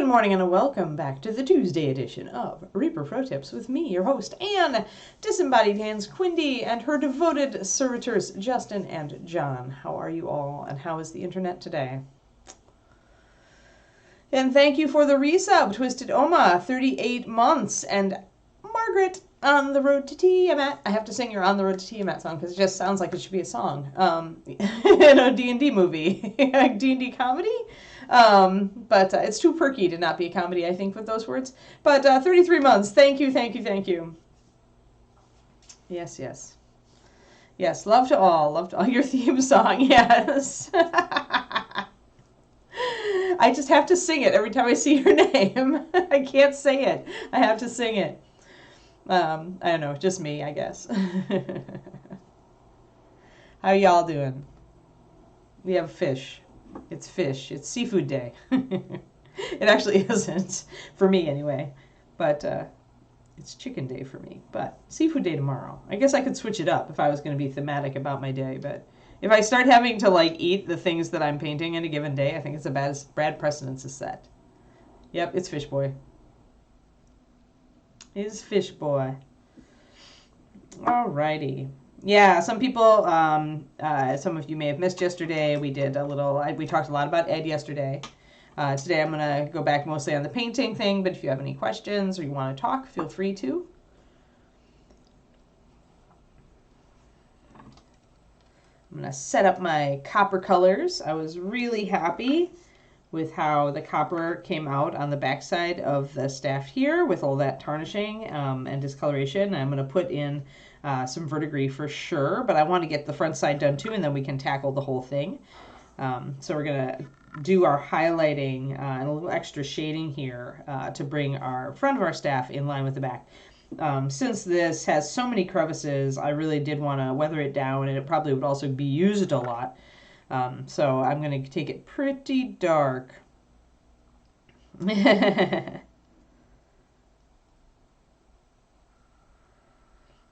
Good morning and welcome back to the Tuesday edition of Reaper Pro Tips with me, your host, Anne, Disembodied Hands Quindy, and her devoted servitors, Justin and John. How are you all, and how is the internet today? And thank you for the resub, Twisted Oma, 38 months, and Margaret, On the Road to Tiamat. I have to sing your On the Road to Tiamat song because it just sounds like it should be a song in a D&D movie, D&D comedy. But it's too perky to not be a comedy, I think, with those words. But 33 months. Thank you, thank you, thank you. Yes, yes. Yes, love to all. Love to all. Your theme song, yes. I just have to sing it every time I see your name. I can't say it. I have to sing it. I don't know, just me, I guess. How y'all doing? We have fish. It's fish. It's seafood day. It actually isn't, for me anyway. But it's chicken day for me. But seafood day tomorrow. I guess I could switch it up if I was going to be thematic about my day. But if I start having to like eat the things that I'm painting in a given day, I think it's a bad precedence is set. Yep, it's fish boy. Is fish boy. Alrighty. Yeah, some people, some of you may have missed yesterday. We did a little, we talked a lot about Ed yesterday. Today I'm going to go back mostly on the painting thing, but if you have any questions or you want to talk, feel free to. I'm going to set up my copper colors. I was really happy with how the copper came out on the backside of the staff here with all that tarnishing and discoloration. I'm going to put in some verdigris for sure, but I want to get the front side done too, and then we can tackle the whole thing. So we're going to do our highlighting and a little extra shading here to bring our front of our staff in line with the back. Since this has so many crevices, I really did want to weather it down, and it probably would also be used a lot. So I'm going to take it pretty dark.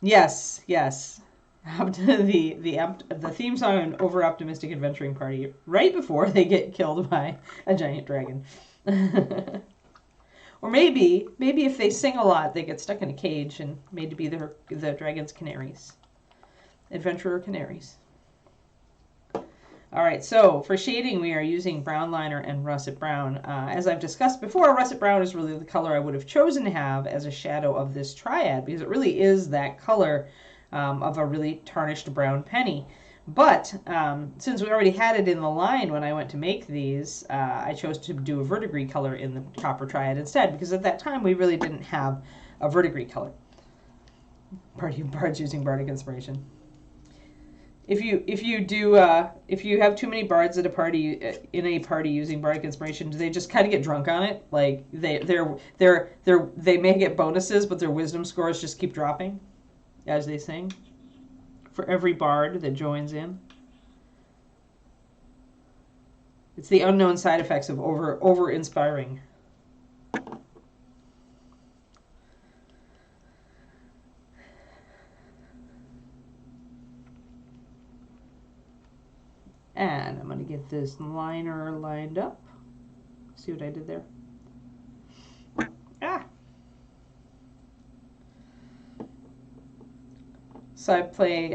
Yes, yes. The theme song on Over Optimistic Adventuring Party right before they get killed by a giant dragon. Or maybe if they sing a lot, they get stuck in a cage and made to be the dragon's canaries. Adventurer canaries. All right, so for shading, we are using brown liner and russet brown. As I've discussed before, russet brown is really the color I would have chosen to have as a shadow of this triad because it really is that color of a really tarnished brown penny. But since we already had it in the line when I went to make these, I chose to do a verdigris color in the copper triad instead because at that time we really didn't have a verdigris color. Bards using bardic inspiration. If you have too many bards at a party in a party using bardic inspiration, do they just kind of get drunk on it? Like they may get bonuses, but their wisdom scores just keep dropping as they sing for every bard that joins in. It's the unknown side effects of over inspiring. And I'm going to get this liner lined up. See what I did there? Ah! So I play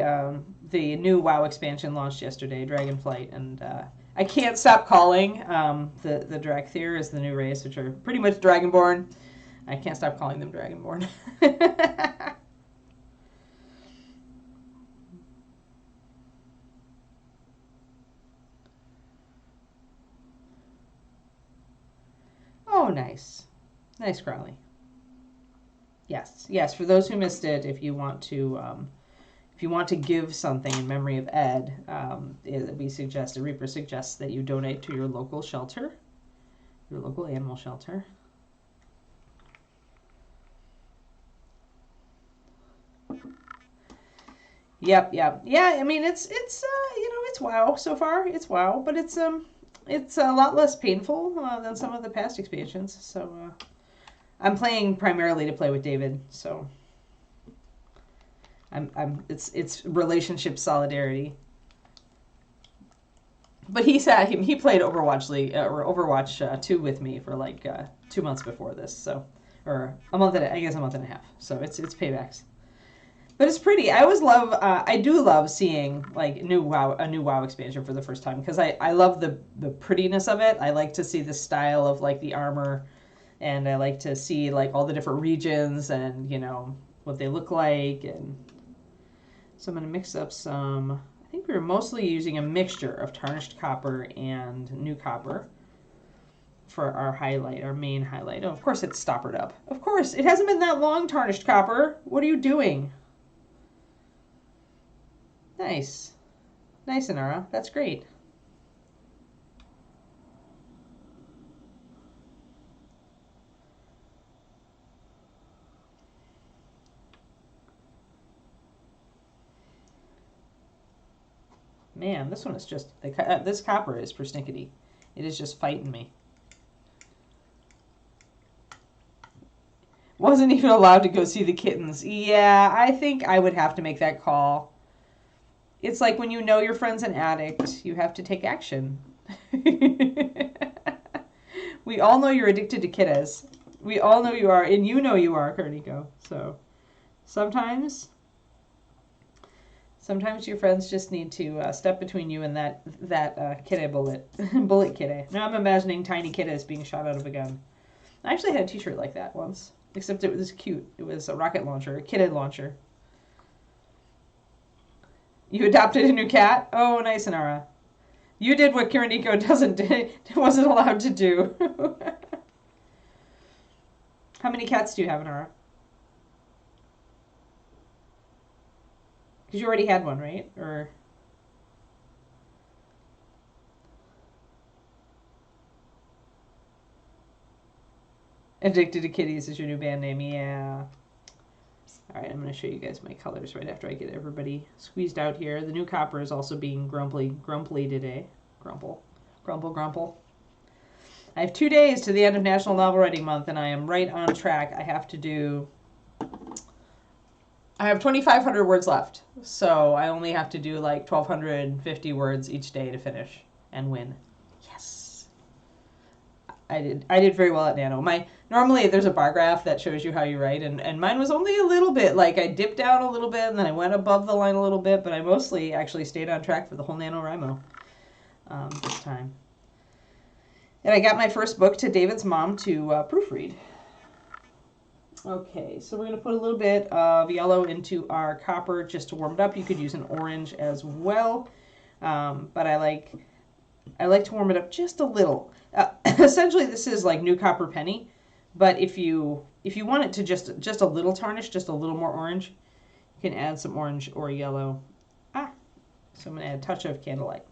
the new WoW expansion launched yesterday, Dragonflight, and I can't stop calling the Drakthir as the new race, which are pretty much Dragonborn. I can't stop calling them Dragonborn. Oh, nice. Nice, Crowley. Yes, yes. For those who missed it, if you want to give something in memory of Ed, Reaper suggests that you donate to your local shelter, your local animal shelter. Yep. Yeah, I mean it's WoW so far. It's WoW, but it's a lot less painful than some of the past expansions. So I'm playing primarily to play with David. So it's relationship solidarity. But he played Overwatch League or Overwatch 2 with me for like 2 months before this, so or a month and I guess a month and a half. So it's paybacks. But it's pretty. I always love. I do love seeing like a new WoW expansion for the first time because I love the prettiness of it. I like to see the style of like the armor, and I like to see like all the different regions and what they look like. And so I'm gonna mix up some. I think we were mostly using a mixture of tarnished copper and new copper for our highlight, our main highlight. Oh, of course it's stoppered up. Of course it hasn't been that long, tarnished copper. What are you doing? Nice. Nice, Inara. That's great. Man, this one is just... this copper is persnickety. It is just fighting me. Wasn't even allowed to go see the kittens. Yeah, I think I would have to make that call. It's like when you know your friend's an addict, you have to take action. We all know you're addicted to kittas. We all know you are, and you know you are, Carnico. So sometimes your friends just need to step between you and that kitta bullet kitta. Now I'm imagining tiny kittas being shot out of a gun. I actually had a t-shirt like that once, except it was cute. It was a rocket launcher, a kitta launcher. You adopted a new cat? Oh, nice, Inara. You did what Kiriniko wasn't allowed to do. How many cats do you have, Inara? Because you already had one, right? Or Addicted to Kitties is your new band name, yeah. Alright, I'm going to show you guys my colors right after I get everybody squeezed out here. The new copper is also being grumpy today. Grumple. I have 2 days to the end of National Novel Writing Month, and I am right on track. I have 2,500 words left, so I only have to do like 1,250 words each day to finish and win. Yes. I did very well at Nano. Normally there's a bar graph that shows you how you write, and mine was only a little bit. Like I dipped down a little bit, and then I went above the line a little bit, but I mostly actually stayed on track for the whole NaNoWriMo this time. And I got my first book to David's mom to proofread. Okay, so we're going to put a little bit of yellow into our copper just to warm it up. You could use an orange as well, but I like to warm it up just a little. Essentially, this is like new copper penny, but if you want it to just a little tarnish, just a little more orange, you can add some orange or yellow. So I'm going to add a touch of candlelight.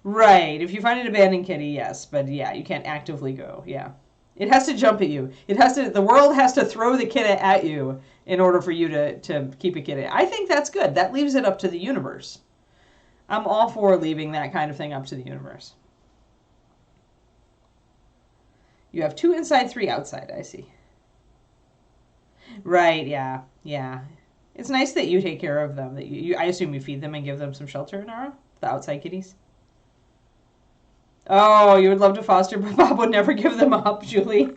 Right, if you find an abandoned kitty, yes, but yeah, you can't actively go, yeah. It has to jump at you. The world has to throw the kitty at you in order for you to keep a kitty. I think that's good. That leaves it up to the universe. I'm all for leaving that kind of thing up to the universe. You have 2 inside, 3 outside, I see. Right, yeah. It's nice that you take care of them. I assume you feed them and give them some shelter, Nara? The outside kitties? Oh, you would love to foster, but Bob would never give them up, Julie.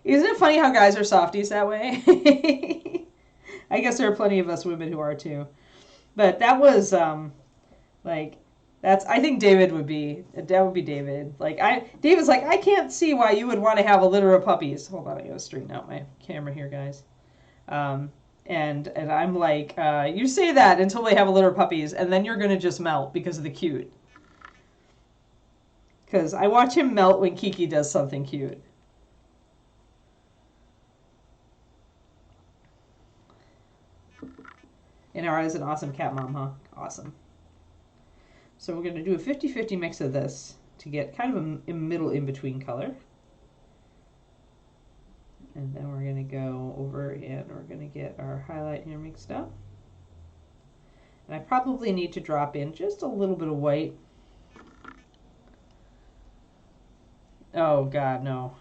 Isn't it funny how guys are softies that way? I guess there are plenty of us women who are too. But that was, I think David would be, that would be David. David's like, I can't see why you would want to have a litter of puppies. Hold on, I gotta straighten out my camera here, guys. And I'm like, you say that until they have a litter of puppies, and then you're going to just melt because of the cute. Because I watch him melt when Kiki does something cute. Inara is an awesome cat mom, huh? Awesome. So we're going to do a 50-50 mix of this to get kind of a middle in-between color. And then we're going to go over and we're going to get our highlight here mixed up. And I probably need to drop in just a little bit of white. Oh, God, no.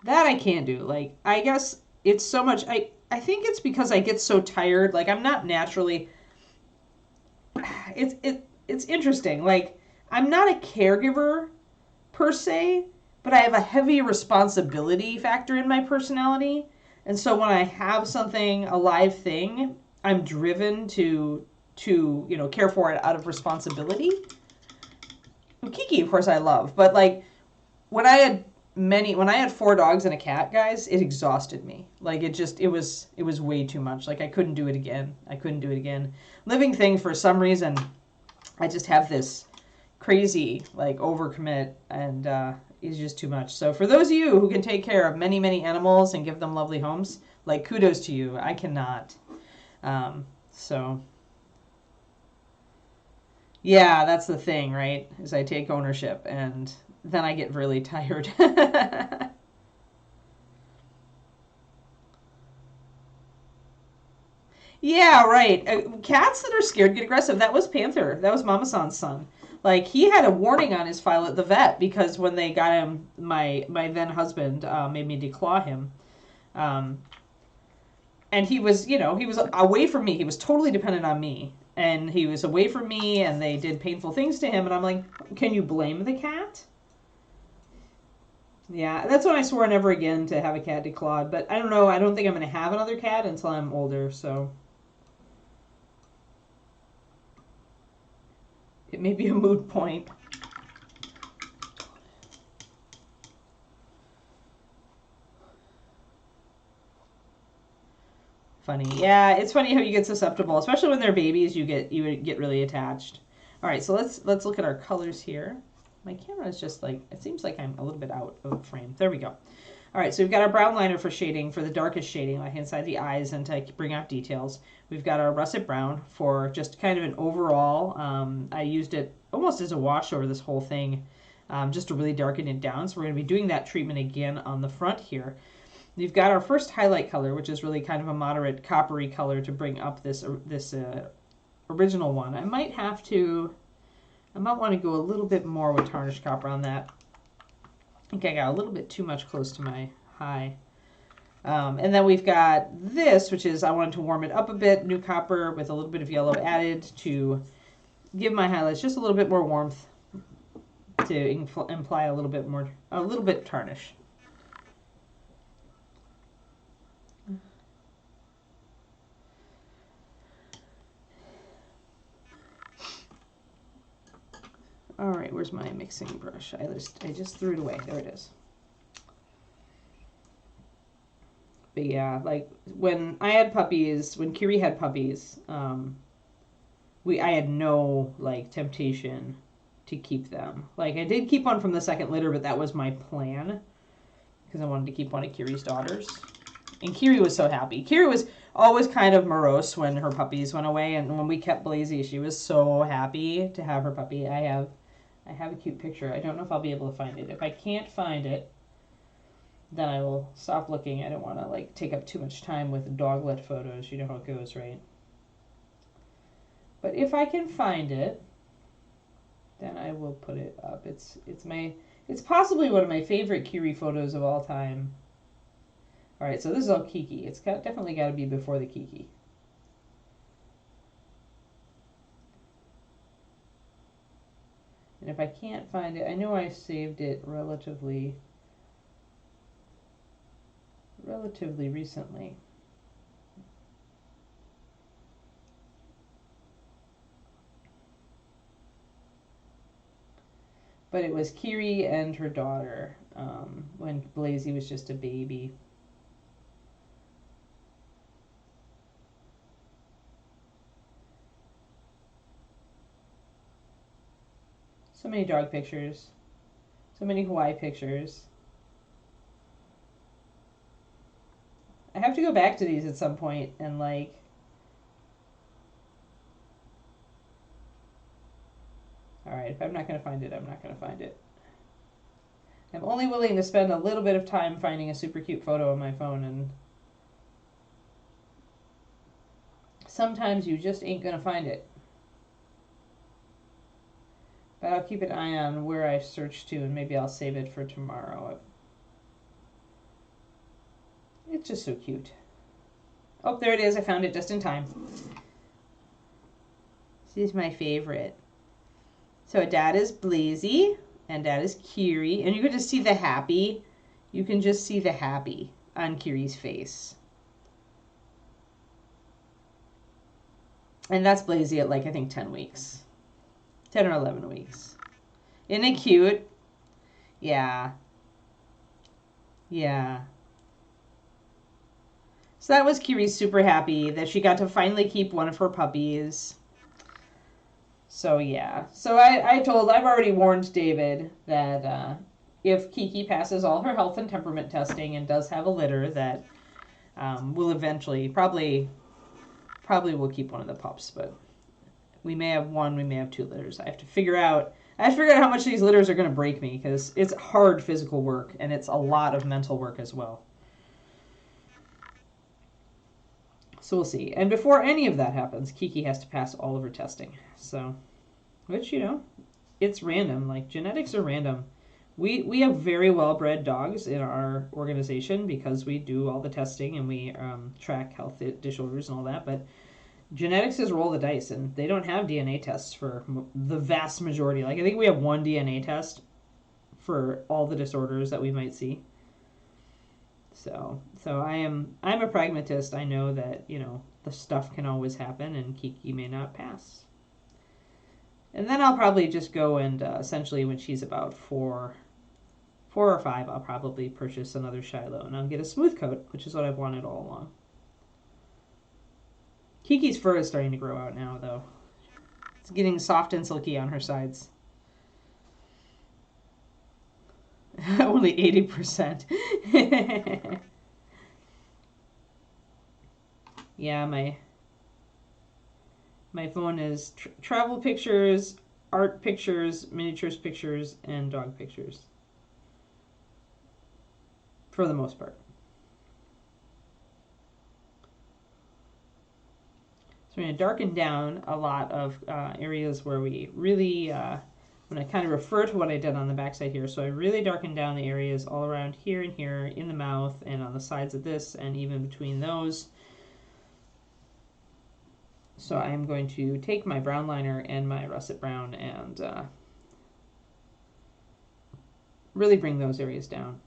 That I can't do. I guess it's so much... I think it's because I get so tired. Like I'm not naturally. It's interesting. Like I'm not a caregiver per se, but I have a heavy responsibility factor in my personality. And so when I have something, a live thing, I'm driven to care for it out of responsibility. Kiki, of course, I love, but like when I had when I had 4 dogs and a cat, guys, it exhausted me. Like it was way too much. Like I couldn't do it again. I couldn't do it again. Living things, for some reason, I just have this crazy like overcommit, and it's just too much. So for those of you who can take care of many animals and give them lovely homes, like kudos to you. I cannot. So yeah, that's the thing, right? Is I take ownership and then I get really tired. Yeah, right. Cats that are scared get aggressive. That was Panther. That was Mama San's son. Like he had a warning on his file at the vet because when they got him, my then husband made me declaw him, um, and he was away from me. He was totally dependent on me, and he was away from me, and they did painful things to him. And I'm like, can you blame the cat? Yeah, that's when I swore never again to have a cat declawed. But I don't know. I don't think I'm going to have another cat until I'm older. So it may be a moot point. Funny. Yeah, it's funny how you get susceptible, especially when they're babies. You get really attached. All right, so let's look at our colors here. My camera is just like, it seems like I'm a little bit out of frame. There we go. All right, so we've got our brown liner for shading, for the darkest shading, like inside the eyes and to bring out details. We've got our russet brown for just kind of an overall. I used it almost as a wash over this whole thing, just to really darken it down. So we're going to be doing that treatment again on the front here. We've got our first highlight color, which is really kind of a moderate coppery color to bring up this original one. I might want to go a little bit more with tarnished copper on that. I think I got a little bit too much close to my high. And then we've got this, which is I wanted to warm it up a bit, new copper with a little bit of yellow added to give my highlights just a little bit more warmth, to imply a little bit tarnish. All right, where's my mixing brush? I just threw it away. There it is. But yeah, like when I had puppies, when Kiri had puppies, I had no like temptation to keep them. Like I did keep one from the second litter, but that was my plan because I wanted to keep one of Kiri's daughters. And Kiri was so happy. Kiri was always kind of morose when her puppies went away, and when we kept Blazy, she was so happy to have her puppy. I have a cute picture. I don't know if I'll be able to find it. If I can't find it, then I will stop looking. I don't want to like take up too much time with doglet photos. You know how it goes, right? But if I can find it, then I will put it up. It's possibly one of my favorite Kiri photos of all time. All right, so this is all Kiki. It's definitely got to be before the Kiki. And if I can't find it, I know I saved it relatively recently. But it was Kiri and her daughter when Blazy was just a baby. So many dog pictures. So many Hawaii pictures. I have to go back to these at some point and like... Alright, if I'm not going to find it, I'm not going to find it. I'm only willing to spend a little bit of time finding a super cute photo on my phone, and sometimes you just ain't going to find it. But I'll keep an eye on where I search to, and maybe I'll save it for tomorrow. It's just so cute. Oh, there it is. I found it just in time. This is my favorite. So Dad is Blazy, and Dad is Kiri. And you can just see the happy. You can just see the happy on Kiri's face. And that's Blazy at, like, I think 10 weeks. 10 or 11 weeks. Isn't it cute? Yeah. Yeah. So that was Kiri's super happy that she got to finally keep one of her puppies. So yeah. So I've already warned David that if Kiki passes all her health and temperament testing and does have a litter, that we'll eventually probably will keep one of the pups, but we may have one, we may have 2 litters. I have to figure out how much these litters are going to break me, because it's hard physical work and it's a lot of mental work as well. So we'll see. And before any of that happens, Kiki has to pass all of her testing. So, which, it's random. Like, genetics are random. We have very well-bred dogs in our organization because we do all the testing and we track health disorders and all that. But genetics is roll the dice, and they don't have DNA tests for the vast majority. Like, I think we have 1 DNA test for all the disorders that we might see. So I'm a pragmatist. I know that, the stuff can always happen and Kiki may not pass. And then I'll probably just go and essentially when she's about 4 or 5, I'll probably purchase another Shiloh and I'll get a smooth coat, which is what I've wanted all along. Kiki's fur is starting to grow out now, though. It's getting soft and silky on her sides. Only 80%. Yeah, my phone is travel pictures, art pictures, miniatures pictures, and dog pictures. For the most part. So I'm going to darken down a lot of areas where we really, I'm going to kind of refer to what I did on the backside here. So I really darkened down the areas all around here and here, in the mouth, and on the sides of this, and even between those. So I am going to take my brown liner and my russet brown and really bring those areas down.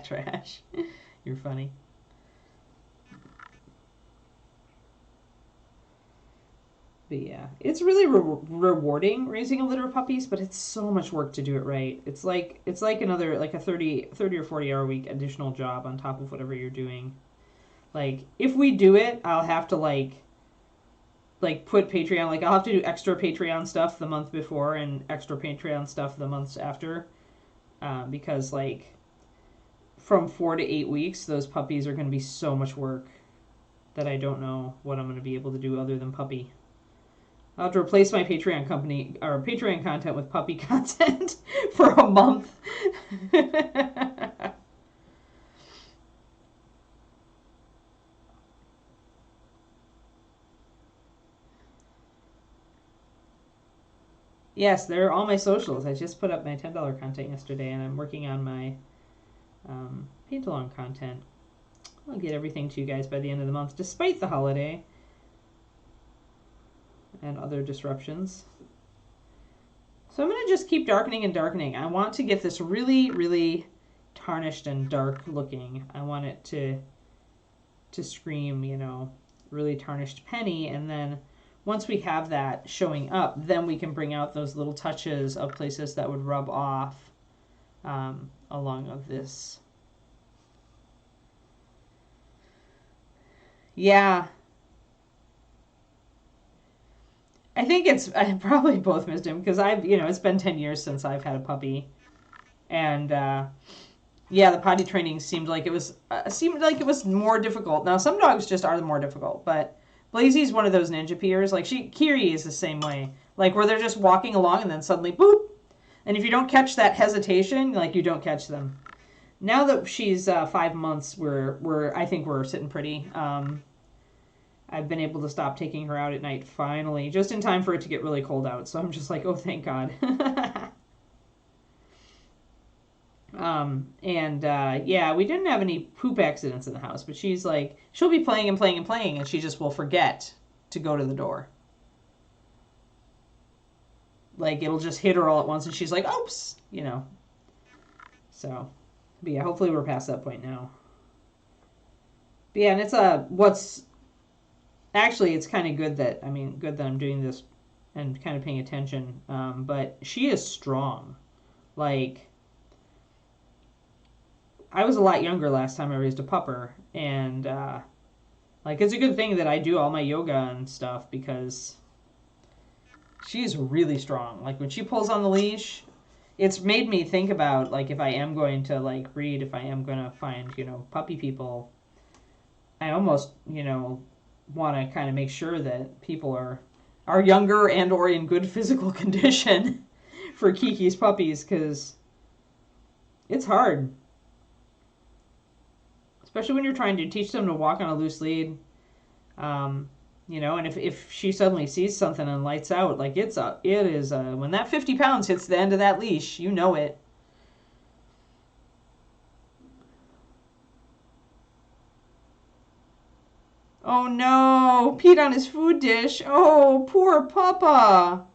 Trash. You're funny. But yeah, it's really rewarding raising a litter of puppies, but it's so much work to do it right. It's like another, like a 30 or 40 hour week additional job on top of whatever you're doing. Like, if we do it, I'll have to like put Patreon, like I'll have to do extra Patreon stuff the month before and extra Patreon stuff the months after, because like from 4 to 8 weeks, those puppies are going to be so much work that I don't know what I'm going to be able to do other than puppy. I'll have to replace my Patreon Patreon content with puppy content for a month. Yes, they're all my socials. I just put up my $10 content yesterday, and I'm working on my paint-along content. I'll get everything to you guys by the end of the month, despite the holiday and other disruptions. So I'm going to just keep darkening and darkening. I want to get this really, really tarnished and dark looking. I want it to scream, really tarnished penny. And then once we have that showing up, then we can bring out those little touches of places that would rub off along of this. Yeah. I think I probably both missed him because it's been 10 years since I've had a puppy. And, yeah, the potty training seemed like it was more difficult. Now, some dogs just are more difficult, but Blazy's one of those ninja peers. Like, Kiri is the same way. Like, where they're just walking along and then suddenly, boop! And if you don't catch that hesitation, like, you don't catch them. Now that she's 5 months, I think we're sitting pretty. I've been able to stop taking her out at night finally, just in time for it to get really cold out. So I'm just like, oh, thank God. Yeah, we didn't have any poop accidents in the house, but she's like, she'll be playing and playing and playing, and she just will forget to go to the door. Like, it'll just hit her all at once, and she's like, oops, you know. So, but yeah, hopefully we're past that point now. But yeah, and it's actually, it's kind of good that, good that I'm doing this and kind of paying attention. But she is strong. Like, I was a lot younger last time I raised a pupper, and like, it's a good thing that I do all my yoga and stuff because she's really strong. Like, when she pulls on the leash, it's made me think about, like, if I am going to, like, breed, if I am going to find, puppy people, I almost, want to kind of make sure that people are younger and or in good physical condition for Kiki's puppies, because it's hard. Especially when you're trying to teach them to walk on a loose lead. And if she suddenly sees something and lights out, like, it is when that 50 pounds hits the end of that leash, you know it. Oh no, peed on his food dish. Oh, poor Papa.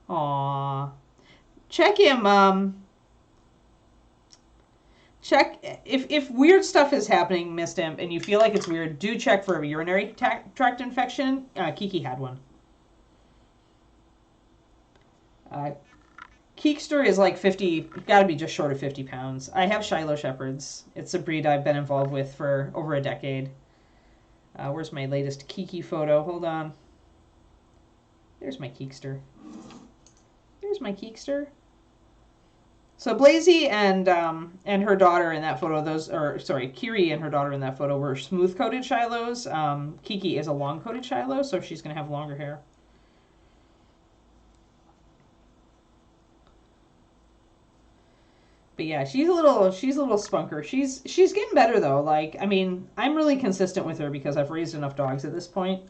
Aw. Check him, check if weird stuff is happening, Miss Imp, and you feel like it's weird, do check for a urinary tract infection. Kiki had one. Keekster is like 50, gotta be just short of 50 pounds. I have Shiloh Shepherds. It's a breed I've been involved with for over a decade. Where's my latest Kiki photo? Hold on. There's my Keekster. There's my Keekster. So Blazy and her daughter in that photo, Kiri and her daughter in that photo were smooth-coated Shilohs. Kiki is a long-coated Shiloh, so she's going to have longer hair. But yeah, she's a little spunker. She's getting better though. Like, I'm really consistent with her because I've raised enough dogs at this point.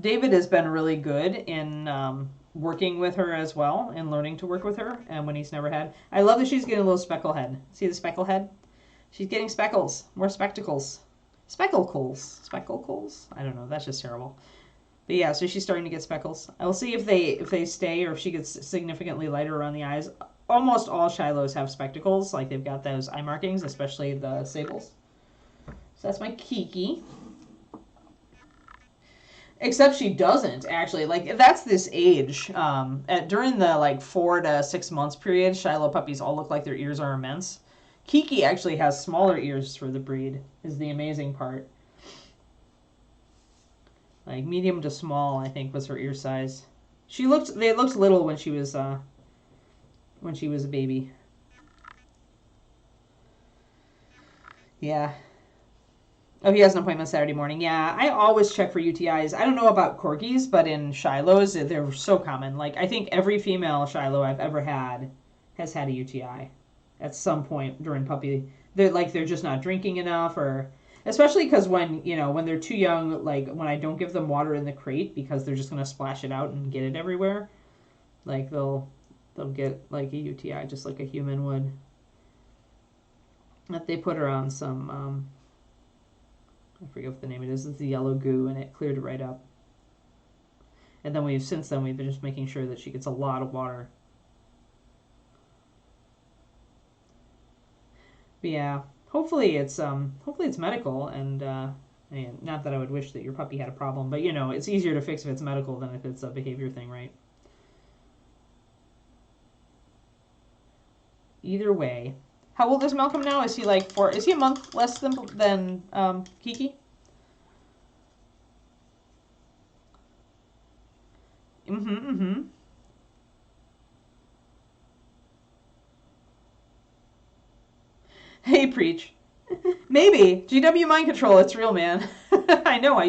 David has been really good in working with her as well and learning to work with her, and when he's never had. I love that she's getting a little speckle head. See the speckle head? She's getting speckles. More spectacles. Specklecles? I don't know. That's just terrible. But yeah, so she's starting to get speckles. I'll see if they stay or if she gets significantly lighter around the eyes. Almost all Shilohs have spectacles. Like, they've got those eye markings, especially the sables. So that's my Kiki. Except she doesn't, actually. Like, that's this age. During the, like, 4 to 6 months period, Shiloh puppies all look like their ears are immense. Kiki actually has smaller ears for the breed, is the amazing part. Like, medium to small, I think, was her ear size. They looked little when she was a baby. Yeah. Oh, he has an appointment Saturday morning. Yeah, I always check for UTIs. I don't know about Corgis, but in Shilohs, they're so common. Like, I think every female Shiloh I've ever had has had a UTI at some point during puppy. They're just not drinking enough, or especially because when they're too young, like when I don't give them water in the crate because they're just gonna splash it out and get it everywhere, like they'll get like a UTI just like a human would. That they put her on some I forget what the name it is. It's the yellow goo, and it cleared it right up. And then since then we've been just making sure that she gets a lot of water. But yeah, hopefully it's medical, and not that I would wish that your puppy had a problem, but it's easier to fix if it's medical than if it's a behavior thing, right? Either way. How old is Malcolm now? Is he like 4? Is he a month less than Kiki? Hey, preach. Maybe. GW Mind Control, it's real, man. I know, I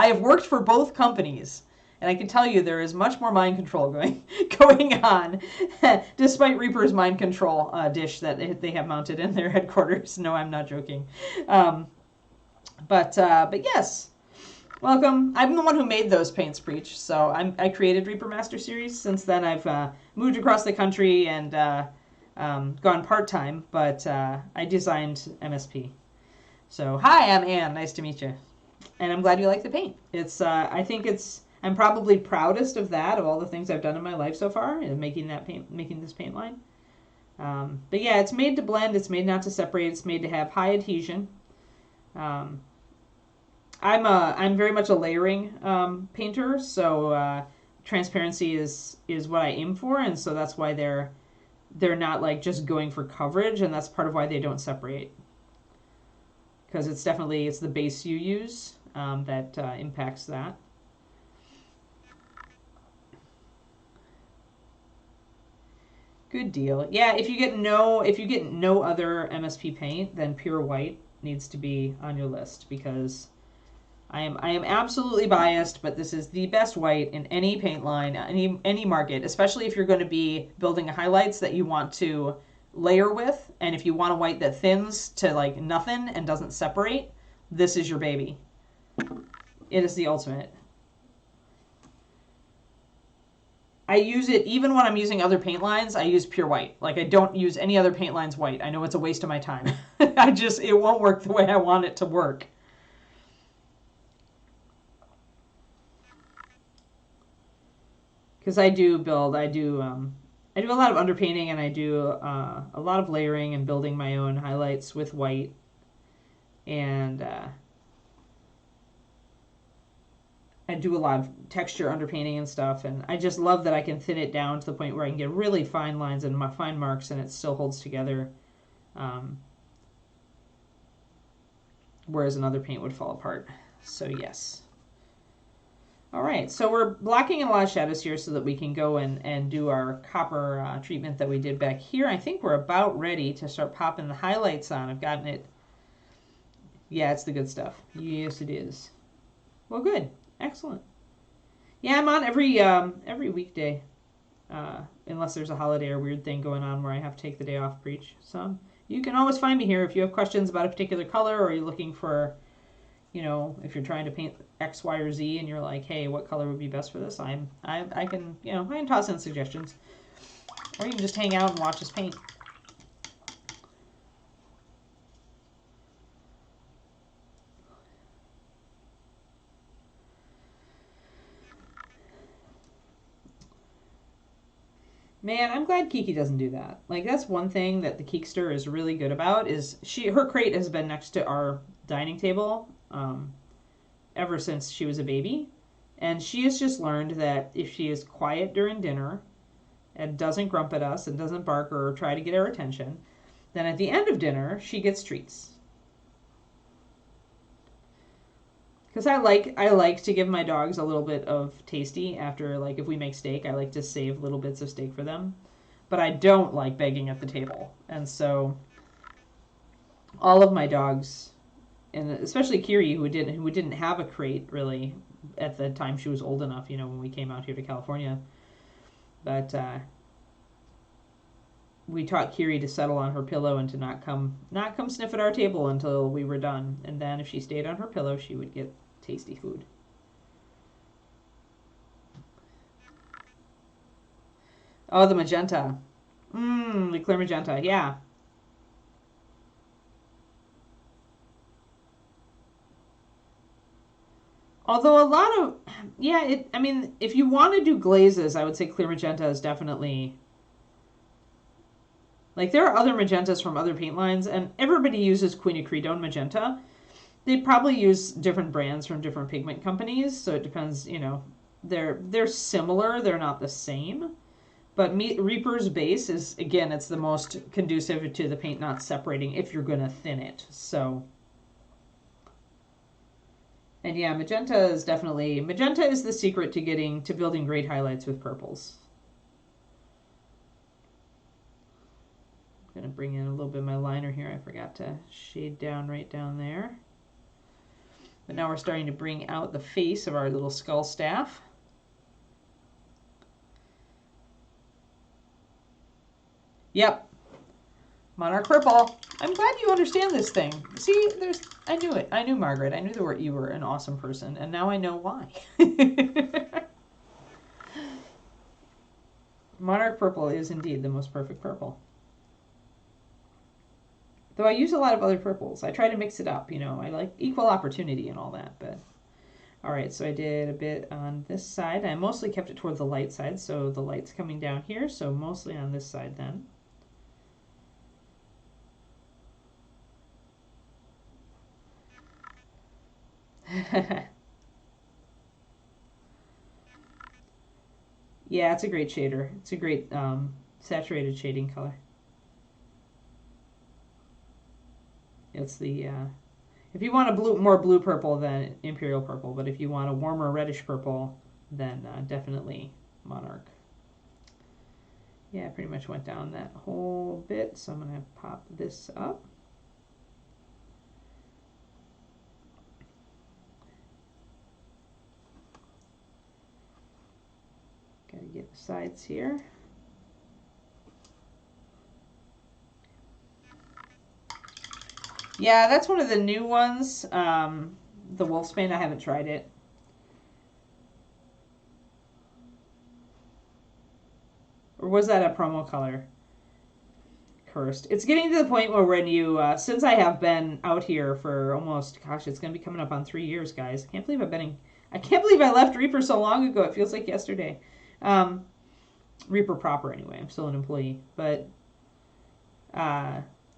have worked for both companies. And I can tell you there is much more mind control going on, despite Reaper's mind control dish that they have mounted in their headquarters. No, I'm not joking. But yes. Welcome. I'm the one who made those paints, Preach. So I created Reaper Master Series. Since then, I've moved across the country and gone part-time, but I designed MSP. So, hi, I'm Anne. Nice to meet you. And I'm glad you like the paint. It's I think I'm probably proudest of that, of all the things I've done in my life so far, in making this paint line. But yeah, it's made to blend. It's made not to separate. It's made to have high adhesion. I'm very much a layering painter, so transparency is what I aim for, and so that's why they're not like just going for coverage, and that's part of why they don't separate, because it's the base you use that impacts that. Good deal. Yeah, if you get no other MSP paint, then pure white needs to be on your list, because I am absolutely biased, but this is the best white in any paint line, any market, especially if you're going to be building highlights that you want to layer with, and if you want a white that thins to like nothing and doesn't separate, this is your baby. It is the ultimate. I use it even when I'm using other paint lines. I use pure white. Like, I don't use any other paint lines white. I know it's a waste of my time. It won't work the way I want it to work. Because I do a lot of underpainting, and I do a lot of layering and building my own highlights with white, and I do a lot of texture underpainting and stuff, and I just love that I can thin it down to the point where I can get really fine lines and fine marks, and it still holds together, whereas another paint would fall apart. So yes. All right, so we're blocking in a lot of shadows here so that we can go and do our copper treatment that we did back here. I think we're about ready to start popping the highlights on. I've gotten it. Yeah, it's the good stuff. Yes, it is. Well, good. Excellent. Yeah, I'm on every weekday, unless there's a holiday or weird thing going on where I have to take the day off, Preach. So you can always find me here if you have questions about a particular color, or you're looking for, if you're trying to paint X, Y, or Z, and you're like, hey, what color would be best for this? I can toss in suggestions, or you can just hang out and watch us paint. Man, I'm glad Kiki doesn't do that. Like, that's one thing that the Keekster is really good about, is her crate has been next to our dining table ever since she was a baby. And she has just learned that if she is quiet during dinner and doesn't grump at us and doesn't bark or try to get our attention, then at the end of dinner, she gets treats. Because I like to give my dogs a little bit of tasty after, like, if we make steak, I like to save little bits of steak for them. But I don't like begging at the table. And so all of my dogs, and especially Kiri, who didn't have a crate really at the time she was old enough, when we came out here to California. But we taught Kiri to settle on her pillow and to not come sniff at our table until we were done. And then if she stayed on her pillow, she would get tasty food. Oh, the magenta. The clear magenta, yeah. Although a lot of, if you want to do glazes, I would say clear magenta is definitely, like, there are other magentas from other paint lines, and everybody uses Queen of Credone magenta. They probably use different brands from different pigment companies, so it depends, they're similar, they're not the same. But Reaper's base is, again, it's the most conducive to the paint not separating if you're going to thin it. So, and yeah, magenta is the secret to building great highlights with purples. I'm going to bring in a little bit of my liner here. I forgot to shade down right down there. But now we're starting to bring out the face of our little skull staff. Yep. Monarch Purple. I'm glad you understand this thing. See, I knew it. I knew, Margaret. I knew you were an awesome person, and now I know why. Monarch Purple is indeed the most perfect purple. Though I use a lot of other purples. I try to mix it up, you know. I like equal opportunity and all that, but... Alright, so I did a bit on this side. I mostly kept it toward the light side, so the light's coming down here, so mostly on this side then. Yeah, it's a great shader. It's a great saturated shading color. It's the, if you want a more blue purple, then Imperial Purple. But if you want a warmer reddish purple, then definitely Monarch. Yeah, I pretty much went down that whole bit. So I'm going to pop this up. Got to get the sides here. Yeah, that's one of the new ones. The Wolfsbane, I haven't tried it. Or was that a promo color? Cursed. It's getting to the point where when you, since I have been out here for almost, gosh, it's going to be coming up on 3 years, guys. I can't believe I can't believe I left Reaper so long ago. It feels like yesterday. Reaper proper, anyway. I'm still an employee. But,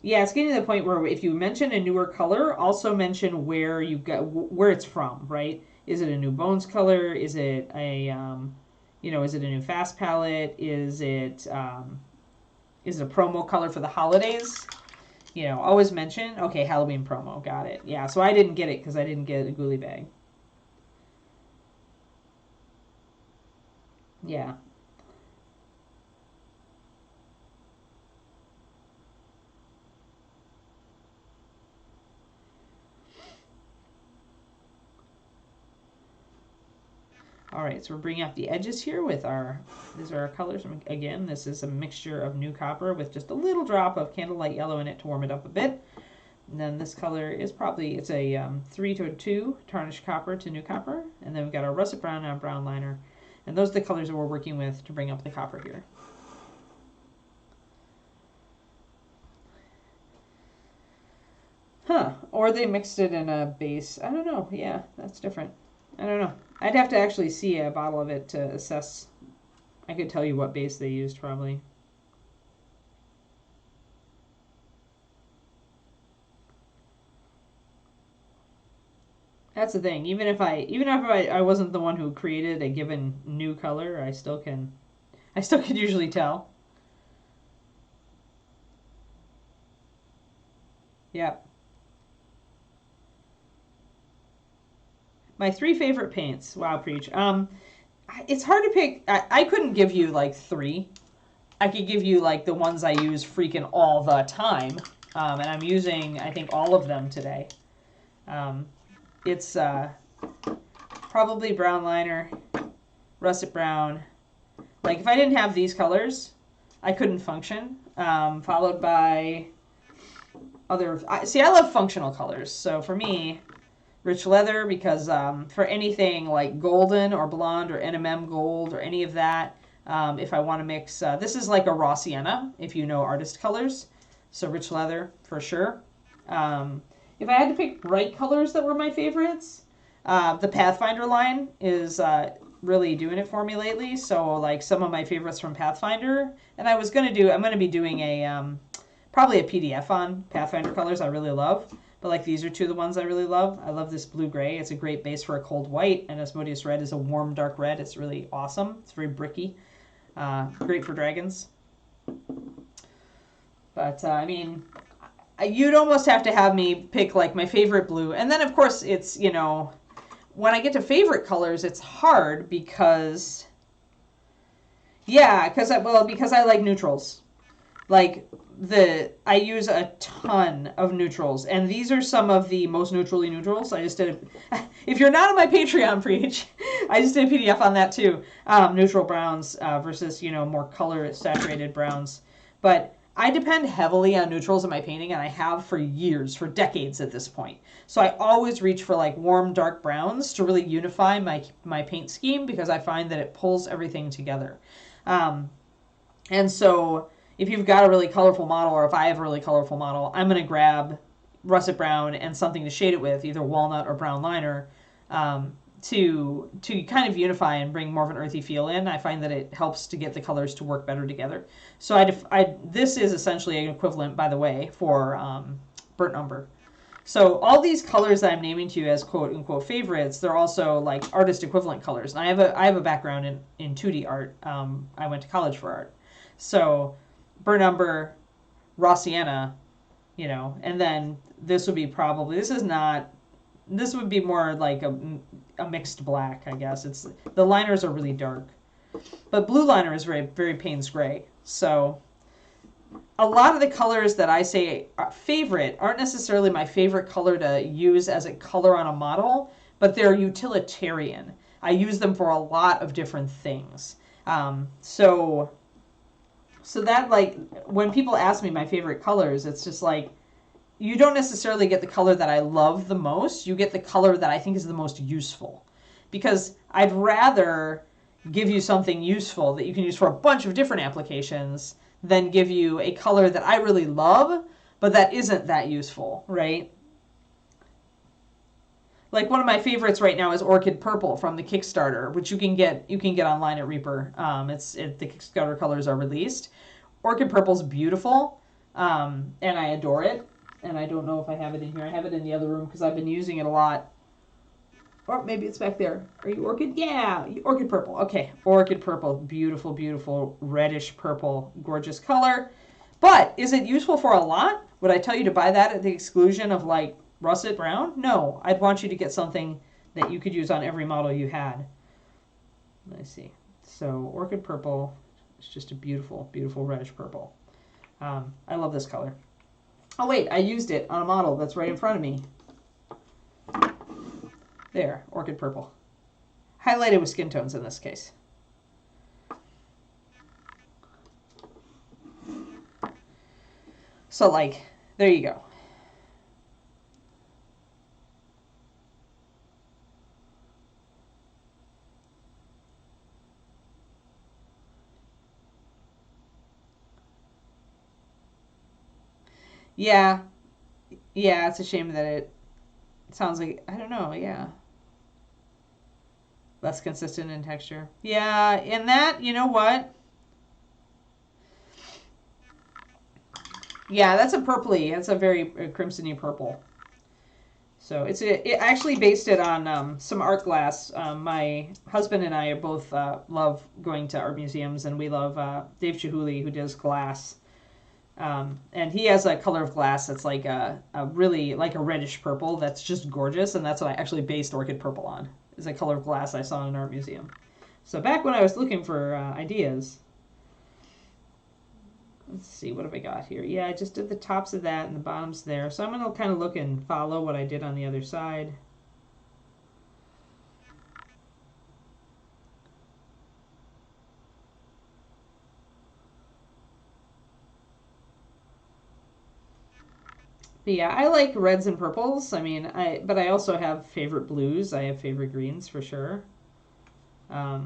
yeah, it's getting to the point where if you mention a newer color, also mention where it's from, right? Is it a new Bones color? Is it a, is it a new Fast palette? Is it a promo color for the holidays? You know, always mention, okay, Halloween promo, got it. Yeah, so I didn't get it because I didn't get a ghoulie bag. Yeah. All right, so we're bringing out the edges here with these are our colors. Again, this is a mixture of new copper with just a little drop of candlelight yellow in it to warm it up a bit. And then this color is it's a 3-to-2 tarnished copper to new copper. And then we've got our russet brown and our brown liner. And those are the colors that we're working with to bring up the copper here. Huh, or they mixed it in a base. I don't know, yeah, that's different. I don't know. I'd have to actually see a bottle of it to assess. I could tell you what base they used, probably. That's the thing. Even if I wasn't the one who created a given new color, I still could usually tell. Yep. My 3 favorite paints. Wow, preach. It's hard to pick. I couldn't give you like 3. I could give you like the ones I use freaking all the time. And I'm using, I think, all of them today. It's probably brown liner, russet brown. Like if I didn't have these colors, I couldn't function. Followed by other. See, I love functional colors. So for me, rich leather, because for anything like golden or blonde or NMM gold or any of that, if I want to mix, this is like a raw sienna, if you know artist colors. So rich leather for sure. If I had to pick bright colors that were my favorites, the Pathfinder line is really doing it for me lately. So like some of my favorites from Pathfinder, and I'm going to be doing a probably a PDF on Pathfinder colors I really love. But like these are 2 of the ones I really love. I love this blue-gray. It's a great base for a cold white. And Asmodeus Red is a warm, dark red. It's really awesome. It's very bricky. Great for dragons. But, I mean, you'd almost have to have me pick like my favorite blue. And then, of course, it's, when I get to favorite colors, it's hard because, because I like neutrals. Like, I use a ton of neutrals, and these are some of the most neutrally neutrals. I just did if you're not on my Patreon, preach, I just did a PDF on that too. Neutral browns versus, more color saturated browns. But I depend heavily on neutrals in my painting, and I have for years, for decades at this point. So I always reach for like warm, dark browns to really unify my paint scheme, because I find that it pulls everything together. And so if you've got a really colorful model, or if I have a really colorful model, I'm going to grab russet brown and something to shade it with, either walnut or brown liner, to kind of unify and bring more of an earthy feel in. I find that it helps to get the colors to work better together. So this is essentially an equivalent, by the way, for burnt umber. So all these colors that I'm naming to you as quote unquote favorites, they're also like artist equivalent colors. And I have a background in 2D art. I went to college for art. So burnt umber, raw sienna, and then this would be this would be more like a mixed black, I guess. The liners are really dark, but blue liner is very, very Payne's gray. So a lot of the colors that I say are favorite aren't necessarily my favorite color to use as a color on a model, but they're utilitarian. I use them for a lot of different things. So that, like, when people ask me my favorite colors, it's just like, you don't necessarily get the color that I love the most. You get the color that I think is the most useful. Because I'd rather give you something useful that you can use for a bunch of different applications than give you a color that I really love, but that isn't that useful, right? Like, one of my favorites right now is Orchid Purple from the Kickstarter, which you can get online at Reaper. The Kickstarter colors are released. Orchid Purple's beautiful, and I adore it. And I don't know if I have it in here. I have it in the other room because I've been using it a lot. Or maybe it's back there. Are you Orchid? Yeah, Orchid Purple. Okay, Orchid Purple. Beautiful, beautiful reddish purple. Gorgeous color. But is it useful for a lot? Would I tell you to buy that at the exclusion of, like, russet brown? No. I'd want you to get something that you could use on every model you had. Let's see. So Orchid Purple is just a beautiful, beautiful reddish purple. I love this color. Oh, wait, I used it on a model that's right in front of me. There, Orchid Purple. Highlighted with skin tones in this case. So, like, there you go. Yeah. Yeah, it's a shame that it sounds like, I don't know, yeah. Less consistent in texture. Yeah, and that, you know what? Yeah, that's a purpley. That's a very crimsony purple. So it actually based it on some art glass. My husband and I both love going to art museums, and we love Dave Chihuly, who does glass. And he has a color of glass that's like a really, like a reddish purple that's just gorgeous, and that's what I actually based Orchid Purple on, is a color of glass I saw in an art museum. So back when I was looking for ideas, let's see, what have I got here? Yeah, I just did the tops of that and the bottoms there. So I'm going to kind of look and follow what I did on the other side. But yeah, I like reds and purples. I mean, but I also have favorite blues. I have favorite greens for sure. I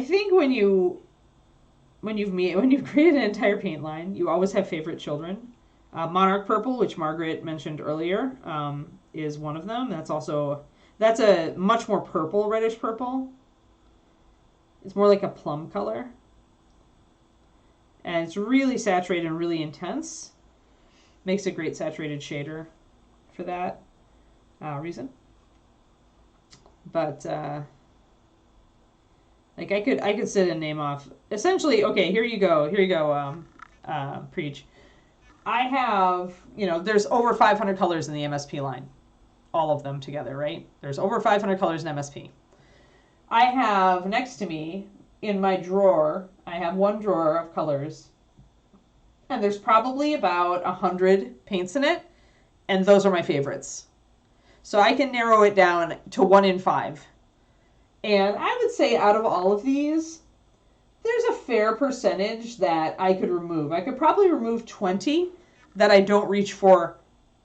think when you've created an entire paint line, you always have favorite children. Monarch Purple, which Margaret mentioned earlier, is one of them. That's a much more purple, reddish purple. It's more like a plum color. And it's really saturated and really intense. Makes a great saturated shader for that reason. But like I could sit and name off essentially. Okay, here you go. Preach. I have, there's over 500 colors in the MSP line, all of them together, right? There's over 500 colors in MSP. I have next to me in my drawer, I have one drawer of colors. And there's probably about 100 paints in it, and those are my favorites. So I can narrow it down to 1 in 5. And I would say out of all of these, there's a fair percentage that I could remove. I could probably remove 20 that I don't reach for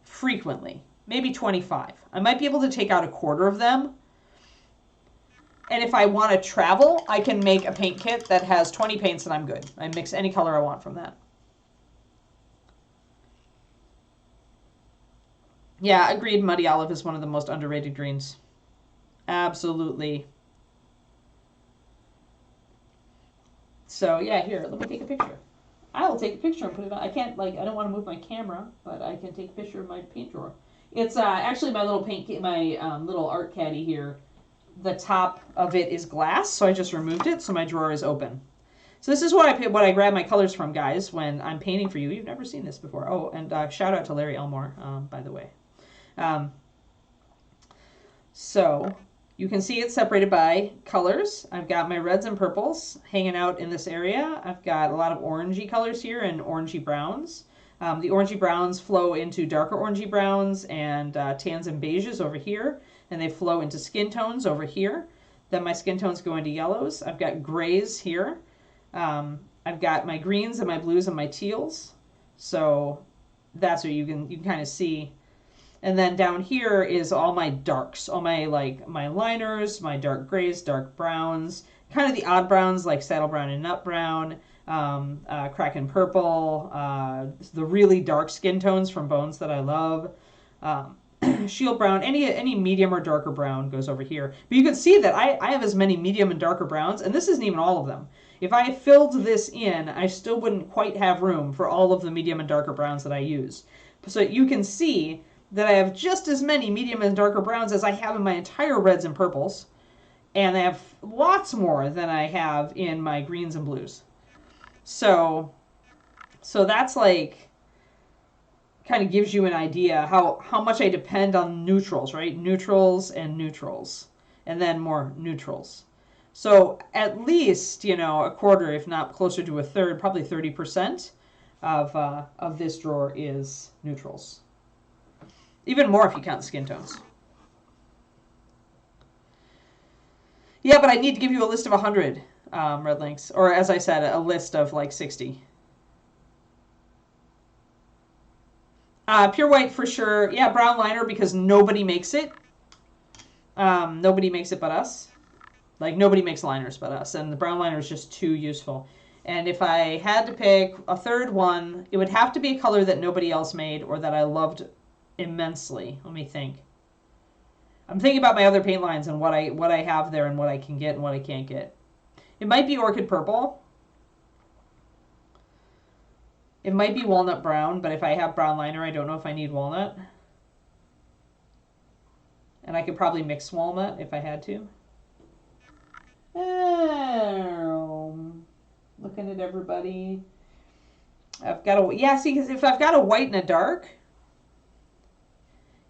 frequently. Maybe 25. I might be able to take out a quarter of them. And if I want to travel, I can make a paint kit that has 20 paints and I'm good. I mix any color I want from that. Yeah, agreed. Muddy olive is one of the most underrated greens. Absolutely. So yeah, here, let me take a picture. I will take a picture and put it on. I can't, like, I don't want to move my camera, but I can take a picture of my paint drawer. It's actually my little little art caddy here. The top of it is glass, so I just removed it, so my drawer is open. So this is what I grab my colors from, guys, when I'm painting for you. You've never seen this before. Oh, and shout out to Larry Elmore, by the way. So you can see it's separated by colors. I've got my reds and purples hanging out in this area. I've got a lot of orangey colors here and orangey browns. The orangey browns flow into darker orangey browns and tans and beiges over here, and they flow into skin tones over here. Then my skin tones go into yellows. I've got grays here. I've got my greens and my blues and my teals. So that's what you can kind of see. And then down here is all my darks, all my my liners, my dark grays, dark browns, kind of the odd browns like saddle brown and nut brown, Kraken purple, the really dark skin tones from bones that I love, shield brown, any medium or darker brown goes over here. But you can see that I have as many medium and darker browns, and this isn't even all of them. If I filled this in, I still wouldn't quite have room for all of the medium and darker browns that I use. So you can see that I have just as many medium and darker browns as I have in my entire reds and purples. And I have lots more than I have in my greens and blues. So that's like, kind of gives you an idea how much I depend on neutrals, right? Neutrals and neutrals. And then more neutrals. So at least, a quarter, if not closer to a third, probably 30% of this drawer is neutrals. Even more if you count skin tones. Yeah, but I need to give you a list of 100 red links. Or as I said, a list of like 60. Pure white for sure. Yeah, brown liner because nobody makes it. Nobody makes it but us. Like, nobody makes liners but us. And the brown liner is just too useful. And if I had to pick a third one, it would have to be a color that nobody else made or that I loved immensely. Let me think. I'm thinking about my other paint lines and what I have there and what I can get and what I can't get. It might be orchid purple. It might be walnut brown, but if I have brown liner, I don't know if I need walnut. And I could probably mix walnut if I had to. Looking at everybody. I've got a, yeah, see, because if I've got a white and a dark,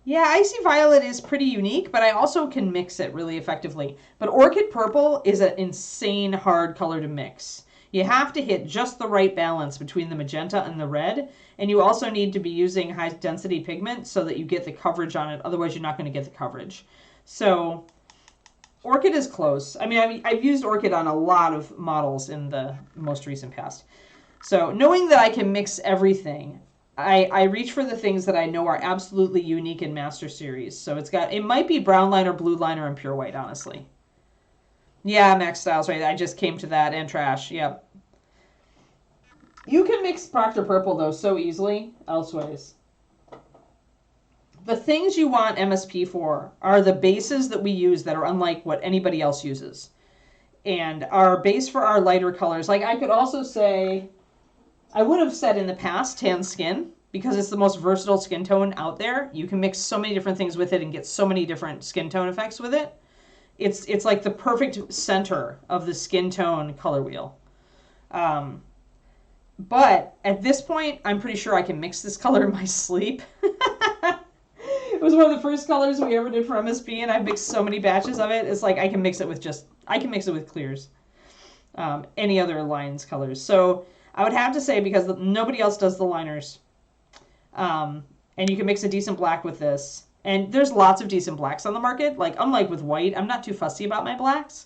yeah, Icy Violet is pretty unique, but I also can mix it really effectively. But Orchid Purple is an insane hard color to mix. You have to hit just the right balance between the magenta and the red, and you also need to be using high density pigment so that you get the coverage on it. Otherwise, you're not going to get the coverage. So Orchid is close. I mean, I've used Orchid on a lot of models in the most recent past. So knowing that I can mix everything, I reach for the things that I know are absolutely unique in Master Series. So it might be brown liner, blue liner, and pure white, honestly. Yeah, Max Styles, right? I just came to that, and trash, yep. You can mix Procter Purple, though, so easily elsewise. The things you want MSP for are the bases that we use that are unlike what anybody else uses. And our base for our lighter colors, like I could also say, I would have said in the past tan skin, because it's the most versatile skin tone out there. You can mix so many different things with it and get so many different skin tone effects with it. It's like the perfect center of the skin tone color wheel. But at this point, I'm pretty sure I can mix this color in my sleep. It was one of the first colors we ever did for MSP, and I've mixed so many batches of it. It's like I can mix it with clears. Any other lines colors. So I would have to say, because nobody else does the liners, and you can mix a decent black with this. And there's lots of decent blacks on the market. Like, unlike with white, I'm not too fussy about my blacks.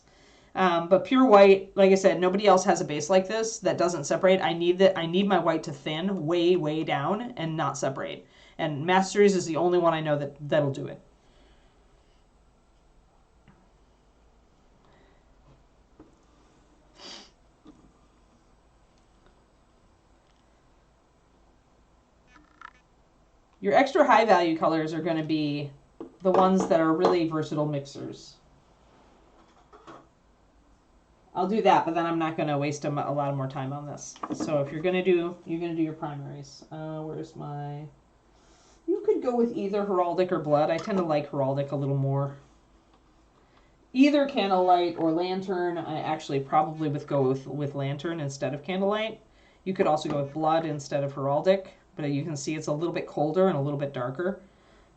But pure white, like I said, nobody else has a base like this that doesn't separate. I need my white to thin way, way down and not separate. And Masters is the only one I know that'll do it. Your extra high value colors are going to be the ones that are really versatile mixers. I'll do that, but then I'm not going to waste a lot more time on this. So if you're going to do your primaries. Where's my... You could go with either Heraldic or Blood. I tend to like Heraldic a little more. Either Candlelight or Lantern. I actually probably would go with Lantern instead of Candlelight. You could also go with Blood instead of Heraldic. But you can see it's a little bit colder and a little bit darker.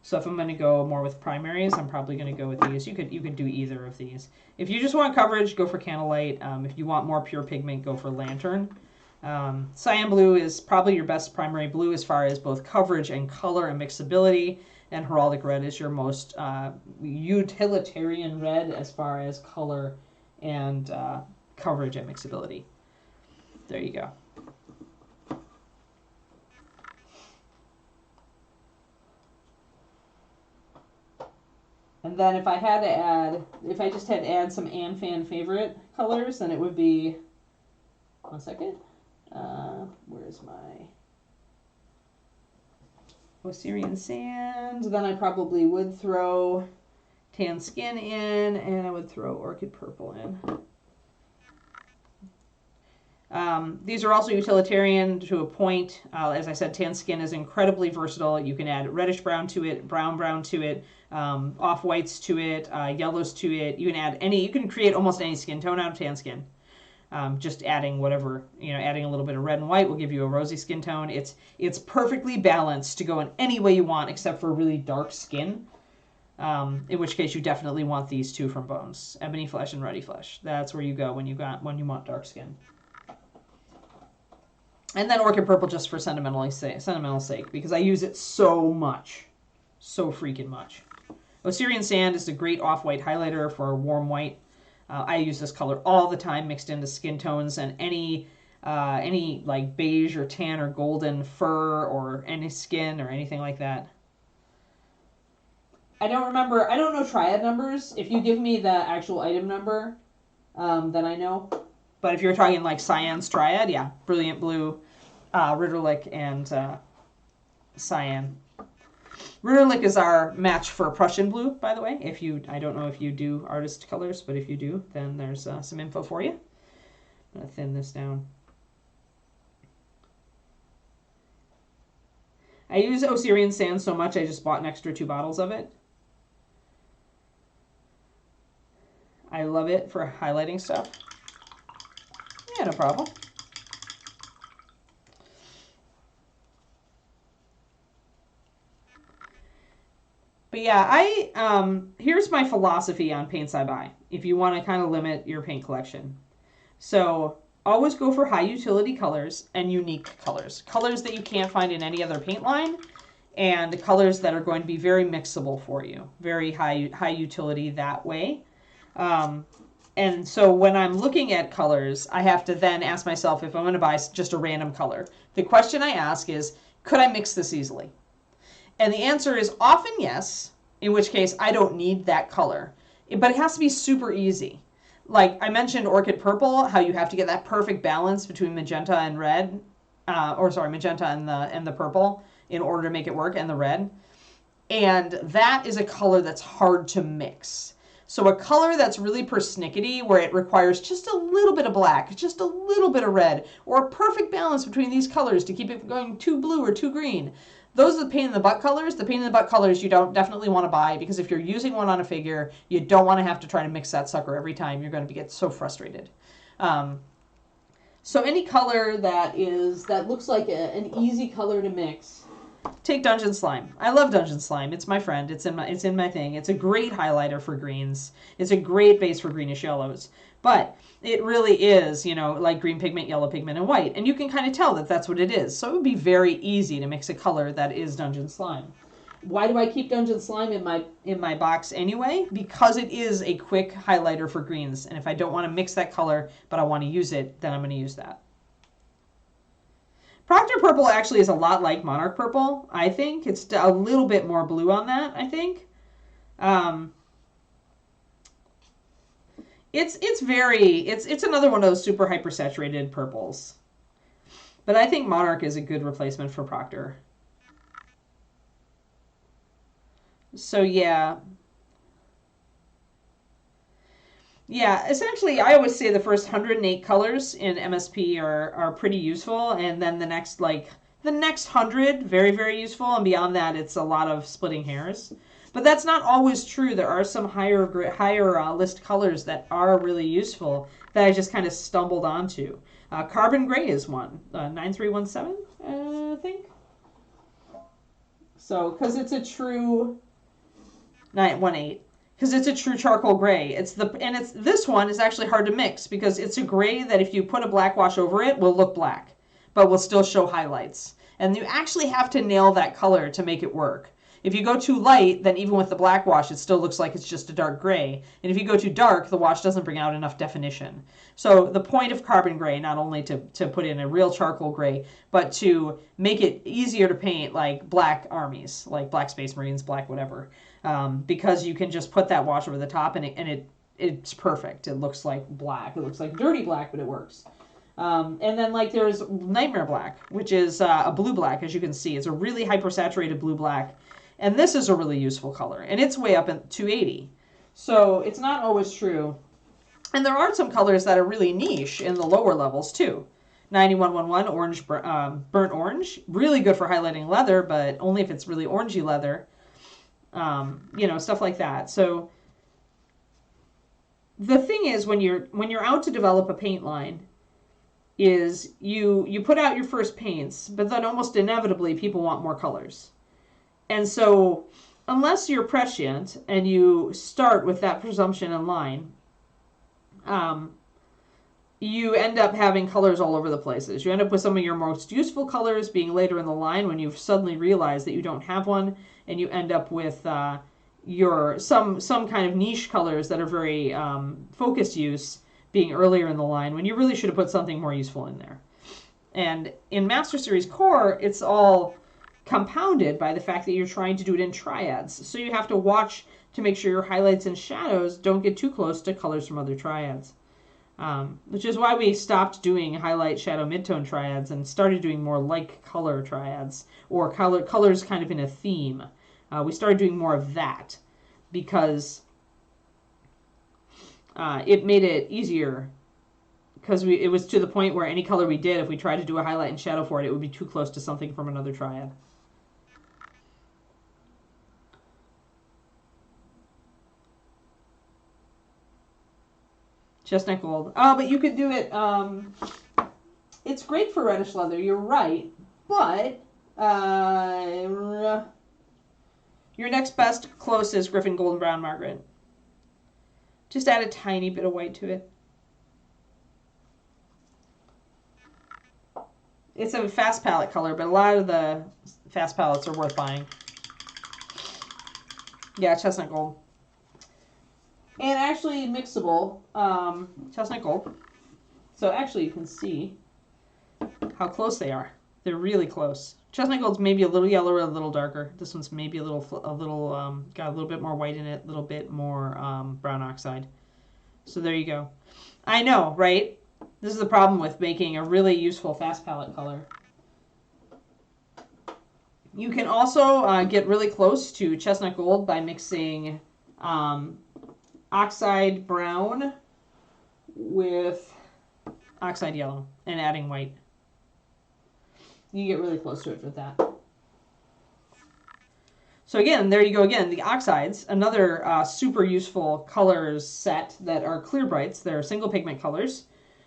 So if I'm going to go more with primaries, I'm probably going to go with these. You could do either of these. If you just want coverage, go for Candlelight. If you want more pure pigment, go for Lantern. Cyan blue is probably your best primary blue as far as both coverage and color and mixability. And Heraldic red is your most utilitarian red as far as color and coverage and mixability. There you go. And then if I just had to add some Anfan favorite colors, then it would be, one second, where's my Osirian Sand? Then I probably would throw Tan Skin in, and I would throw Orchid Purple in. These are also utilitarian to a point. As I said, Tan Skin is incredibly versatile. You can add reddish brown to it, brown to it, off-whites to it, yellows to it. You can create almost any skin tone out of Tan Skin. Just adding whatever, adding a little bit of red and white will give you a rosy skin tone. It's perfectly balanced to go in any way you want except for really dark skin. In which case you definitely want these two from Bones, Ebony Flesh and Ruddy Flesh. That's where you go when you want dark skin. And then Orchid Purple just for sentimental sake, because I use it so much. So freaking much. Osirian Sand is a great off-white highlighter for warm white. I use this color all the time mixed into skin tones and any like beige or tan or golden fur or any skin or anything like that. I don't know triad numbers. If you give me the actual item number, then I know. But if you're talking like Cyan's Triad, yeah, Brilliant Blue, Ritterlick, and Scion. Ritterlick is our match for Prussian Blue, by the way. I don't know if you do artist colors, but if you do, then there's some info for you. I'm going to thin this down. I use Osirian Sand so much, I just bought an extra 2 bottles of it. I love it for highlighting stuff. Yeah, no problem. But yeah, here's my philosophy on paints I buy, if you want to kind of limit your paint collection. So always go for high utility colors and unique colors. Colors that you can't find in any other paint line, and colors that are going to be very mixable for you. Very high utility that way. And so when I'm looking at colors, I have to then ask myself if I'm going to buy just a random color. The question I ask is, could I mix this easily? And the answer is often yes, in which case I don't need that color. But it has to be super easy. Like I mentioned Orchid Purple, how you have to get that perfect balance between magenta and red, magenta and the purple in order to make it work, and the red. And that is a color that's hard to mix. So a color that's really persnickety, where it requires just a little bit of black, just a little bit of red, or a perfect balance between these colors to keep it going too blue or too green. Those are the pain in the butt colors. The pain in the butt colors you don't definitely want to buy, because if you're using one on a figure, you don't want to have to try to mix that sucker every time. You're going to get so frustrated. So any color that looks like an easy color to mix. Take Dungeon Slime. I love Dungeon Slime. It's my friend. It's in my thing. It's a great highlighter for greens. It's a great base for greenish yellows. But it really is, like green pigment, yellow pigment, and white. And you can kind of tell that that's what it is. So it would be very easy to mix a color that is Dungeon Slime. Why do I keep Dungeon Slime in my box anyway? Because it is a quick highlighter for greens. And if I don't want to mix that color, but I want to use it, then I'm going to use that. Procter Purple actually is a lot like Monarch Purple, I think. It's a little bit more blue on that, I think. It's another one of those super hypersaturated purples. But I think Monarch is a good replacement for Procter. So yeah. Yeah, essentially I always say the first 108 colors in MSP are pretty useful, and then the next 100 very, very useful, and beyond that it's a lot of splitting hairs. But that's not always true. There are some higher list colors that are really useful that I just kind of stumbled onto. Carbon Gray is one. 9317, I think. So, because it's a true 918. Because it's a true charcoal gray. This one is actually hard to mix because it's a gray that if you put a black wash over it will look black, but will still show highlights. And you actually have to nail that color to make it work. If you go too light, then even with the black wash, it still looks like it's just a dark gray. And if you go too dark, the wash doesn't bring out enough definition. So the point of Carbon Gray, not only to put in a real charcoal gray, but to make it easier to paint like black armies, like black Space Marines, black whatever. Because you can just put that wash over the top and it's perfect. It looks like black. It looks like dirty black, but it works. And then like there's Nightmare Black, which is a blue black, as you can see. It's a really hypersaturated blue black. And this is a really useful color. And it's way up in 280. So it's not always true. And there are some colors that are really niche in the lower levels too. 9111, orange, burnt orange. Really good for highlighting leather, but only if it's really orangey leather. Stuff like that. So the thing is, when you're out to develop a paint line, is you put out your first paints, but then almost inevitably people want more colors. And so unless you're prescient and you start with that presumption in line, you end up having colors all over the places. You end up with some of your most useful colors being later in the line when you've suddenly realized that you don't have one, and you end up with some kind of niche colors that are very focused use being earlier in the line when you really should have put something more useful in there. And in Master Series Core, it's all compounded by the fact that you're trying to do it in triads. So you have to watch to make sure your highlights and shadows don't get too close to colors from other triads. Which is why we stopped doing highlight, shadow, midtone triads and started doing more like color triads, or colors kind of in a theme. We started doing more of that because it made it easier, because it was to the point where any color we did, if we tried to do a highlight and shadow for it, it would be too close to something from another triad. Chestnut gold. Oh, but you could do it. It's great for reddish leather. You're right, but your next best close is Griffin Golden Brown Margaret. Just add a tiny bit of white to it. It's a fast palette color, but a lot of the fast palettes are worth buying. Yeah, chestnut gold. And actually mixable chestnut gold. So actually you can see how close they are. They're really close. Chestnut gold's maybe a little yellower, a little darker. This one's maybe got a little bit more white in it, a little bit more brown oxide. So there you go. I know, right? This is the problem with making a really useful fast palette color. You can also get really close to chestnut gold by mixing oxide brown with oxide yellow and adding white. You get really close to it with that. So again, there you go again, the oxides, another super useful colors set that are clear brights. They're single pigment colors.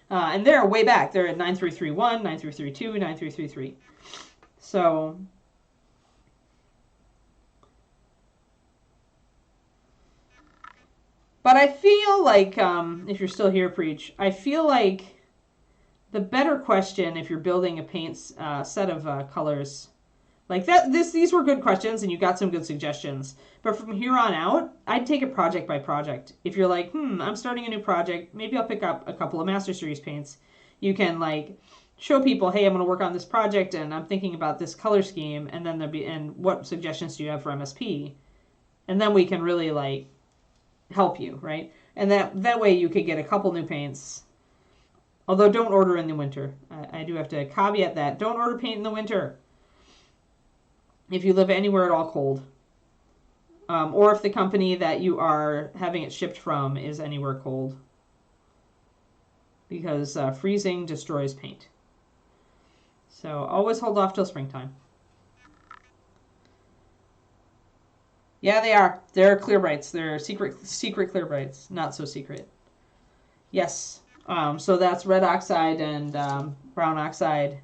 And they're way back. They're at 9331, 9332, 9333. So but I feel like, if you're still here, Preach, I feel like the better question if you're building a paint set of colors Like that, these were good questions and you got some good suggestions. But from here on out, I'd take it project by project. If you're like, I'm starting a new project, maybe I'll pick up a couple of Master Series paints. You can like show people, hey, I'm going to work on this project and I'm thinking about this color scheme, and then and what suggestions do you have for MSP? And then we can really like help you, right? And that way you could get a couple new paints. Although don't order in the winter. I do have to caveat that. Don't order paint in the winter if you live anywhere at all cold. Or if the company that you are having it shipped from is anywhere cold. Because freezing destroys paint. So always hold off till springtime. Yeah, they are. They're clear brights. They're secret clear brights. Not so secret. Yes. So that's red oxide and brown oxide.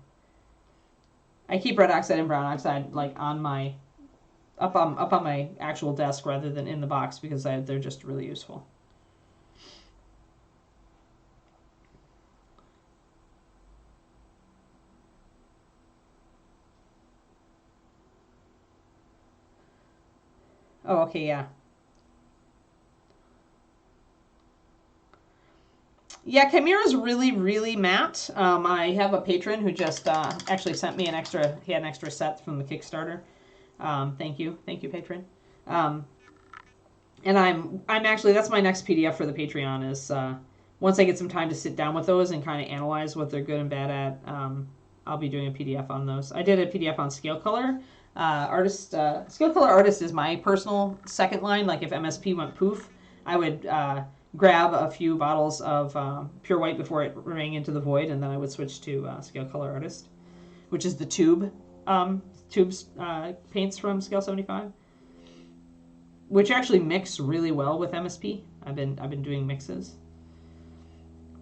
I keep red oxide and brown oxide like on my up on my actual desk rather than in the box because they're just really useful. Oh, okay, yeah. Yeah, Chimera's really, really matte. I have a patron who just actually sent me he had an extra set from the Kickstarter. Thank you, patron. And I'm actually, that's my next PDF for the Patreon is once I get some time to sit down with those and kind of analyze what they're good and bad at, I'll be doing a PDF on those. I did a PDF on Scale Color. Scale Color Artist is my personal second line. Like if MSP went poof, I would grab a few bottles of pure white before it rang into the void, and then I would switch to Scale Color Artist, which is the tubes paints from Scale 75, which actually mix really well with MSP. I've been doing mixes,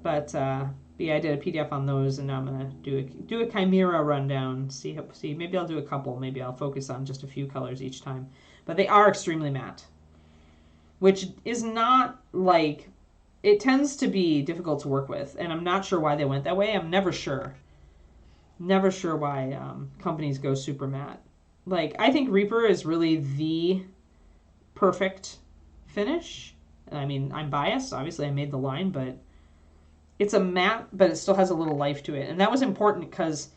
but yeah, I did a PDF on those, and now I'm gonna do a Chimera rundown. See maybe I'll do a couple. Maybe I'll focus on just a few colors each time, but they are extremely matte, which is not like, it tends to be difficult to work with, and I'm not sure why they went that way. I'm never sure why companies go super matte. Like I think Reaper is really the perfect finish. I mean, I'm biased. Obviously, I made the line, but it's a matte, but it still has a little life to it, and that was important because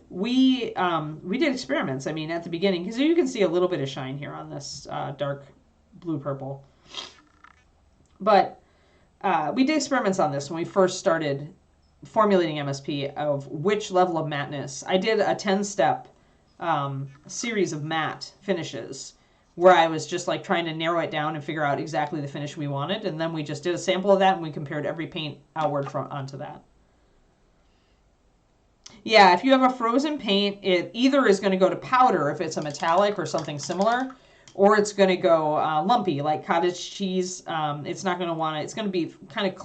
we did experiments. I mean, at the beginning, because you can see a little bit of shine here on this dark blue purple, but we did experiments on this when we first started formulating MSP of which level of matteness. I did a 10-step series of matte finishes where I was just like trying to narrow it down and figure out exactly the finish we wanted. And then we just did a sample of that and we compared every paint outward onto that. Yeah, if you have a frozen paint, it either is going to go to powder if it's a metallic or something similar, or it's going to go lumpy like cottage cheese. It's not going to want it. It's going to be kind of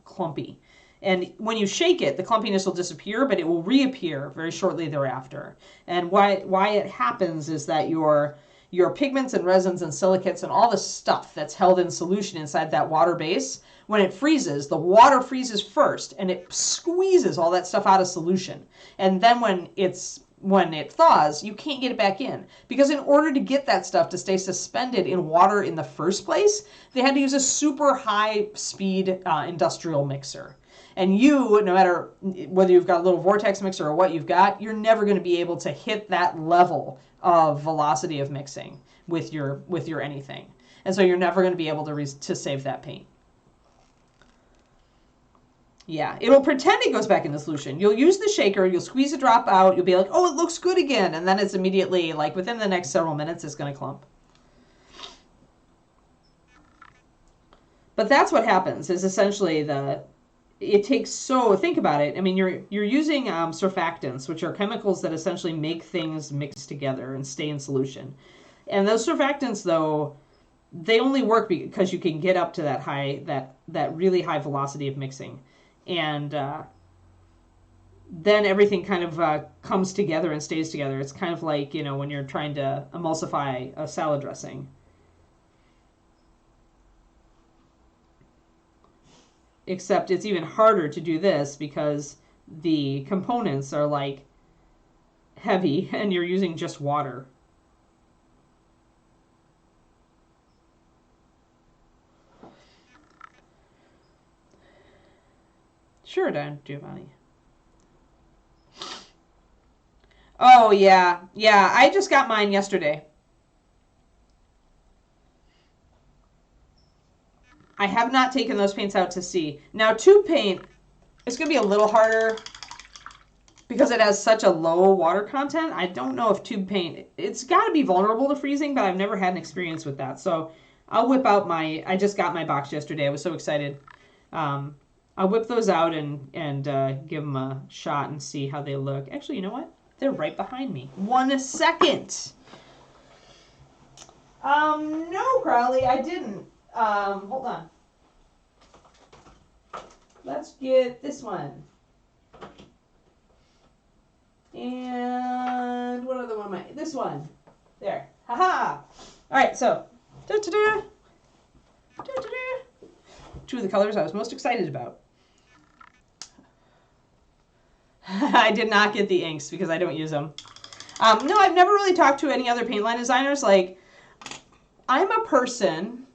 clumpy. And when you shake it, the clumpiness will disappear, but it will reappear very shortly thereafter. And why it happens is that your pigments and resins and silicates and all the stuff that's held in solution inside that water base, when it freezes, the water freezes first and it squeezes all that stuff out of solution. And then when it thaws, you can't get it back in. Because in order to get that stuff to stay suspended in water in the first place, they had to use a super high speed industrial mixer. And you, no matter whether you've got a little vortex mixer or what you've got, you're never going to be able to hit that level of velocity of mixing with your anything. And so you're never going to be able to save that paint. Yeah, it'll pretend it goes back into solution. You'll use the shaker, you'll squeeze a drop out, you'll be like, oh, it looks good again. And then it's immediately, like within the next several minutes, it's going to clump. But that's what happens, is essentially think about it. I mean, you're using surfactants, which are chemicals that essentially make things mix together and stay in solution. And those surfactants, though, they only work because you can get up to that really high velocity of mixing. And then everything kind of comes together and stays together. It's kind of like, when you're trying to emulsify a salad dressing. Except it's even harder to do this because the components are like heavy and you're using just water. Sure, Don Giovanni. Oh, yeah. Yeah, I just got mine yesterday. I have not taken those paints out to see. Now, tube paint, it's going to be a little harder because it has such a low water content. I don't know if tube paint, it's got to be vulnerable to freezing, but I've never had an experience with that. So I'll whip out I just got my box yesterday. I was so excited. I'll whip those out and give them a shot and see how they look. Actually, you know what? They're right behind me. 1 second. No, Crowley, I didn't. Hold on. Let's get this one. And what other one am I? This one. There. Haha. All right, so. Da-da-da. Da-da-da. 2 of the colors I was most excited about. I did not get the inks because I don't use them. No, I've never really talked to any other paint line designers. Like, I'm a person,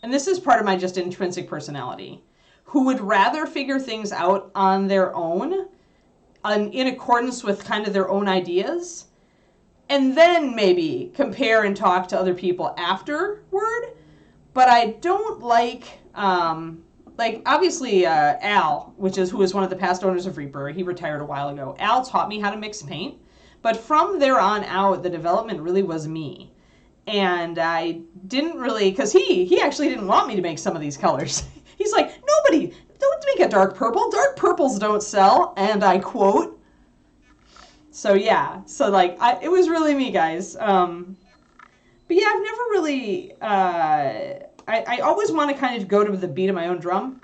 and this is part of my just intrinsic personality, who would rather figure things out on their own, in accordance with kind of their own ideas, and then maybe compare and talk to other people afterward. But I don't like obviously Al, who is one of the past owners of Reaper, he retired a while ago. Al taught me how to mix paint, but from there on out, the development really was me. And I didn't really, because he actually didn't want me to make some of these colors. He's like, nobody, don't make a dark purple. Dark purples don't sell. And I quote. So yeah, so like, it was really me, guys. But yeah, I've never really, I always want to kind of go to the beat of my own drum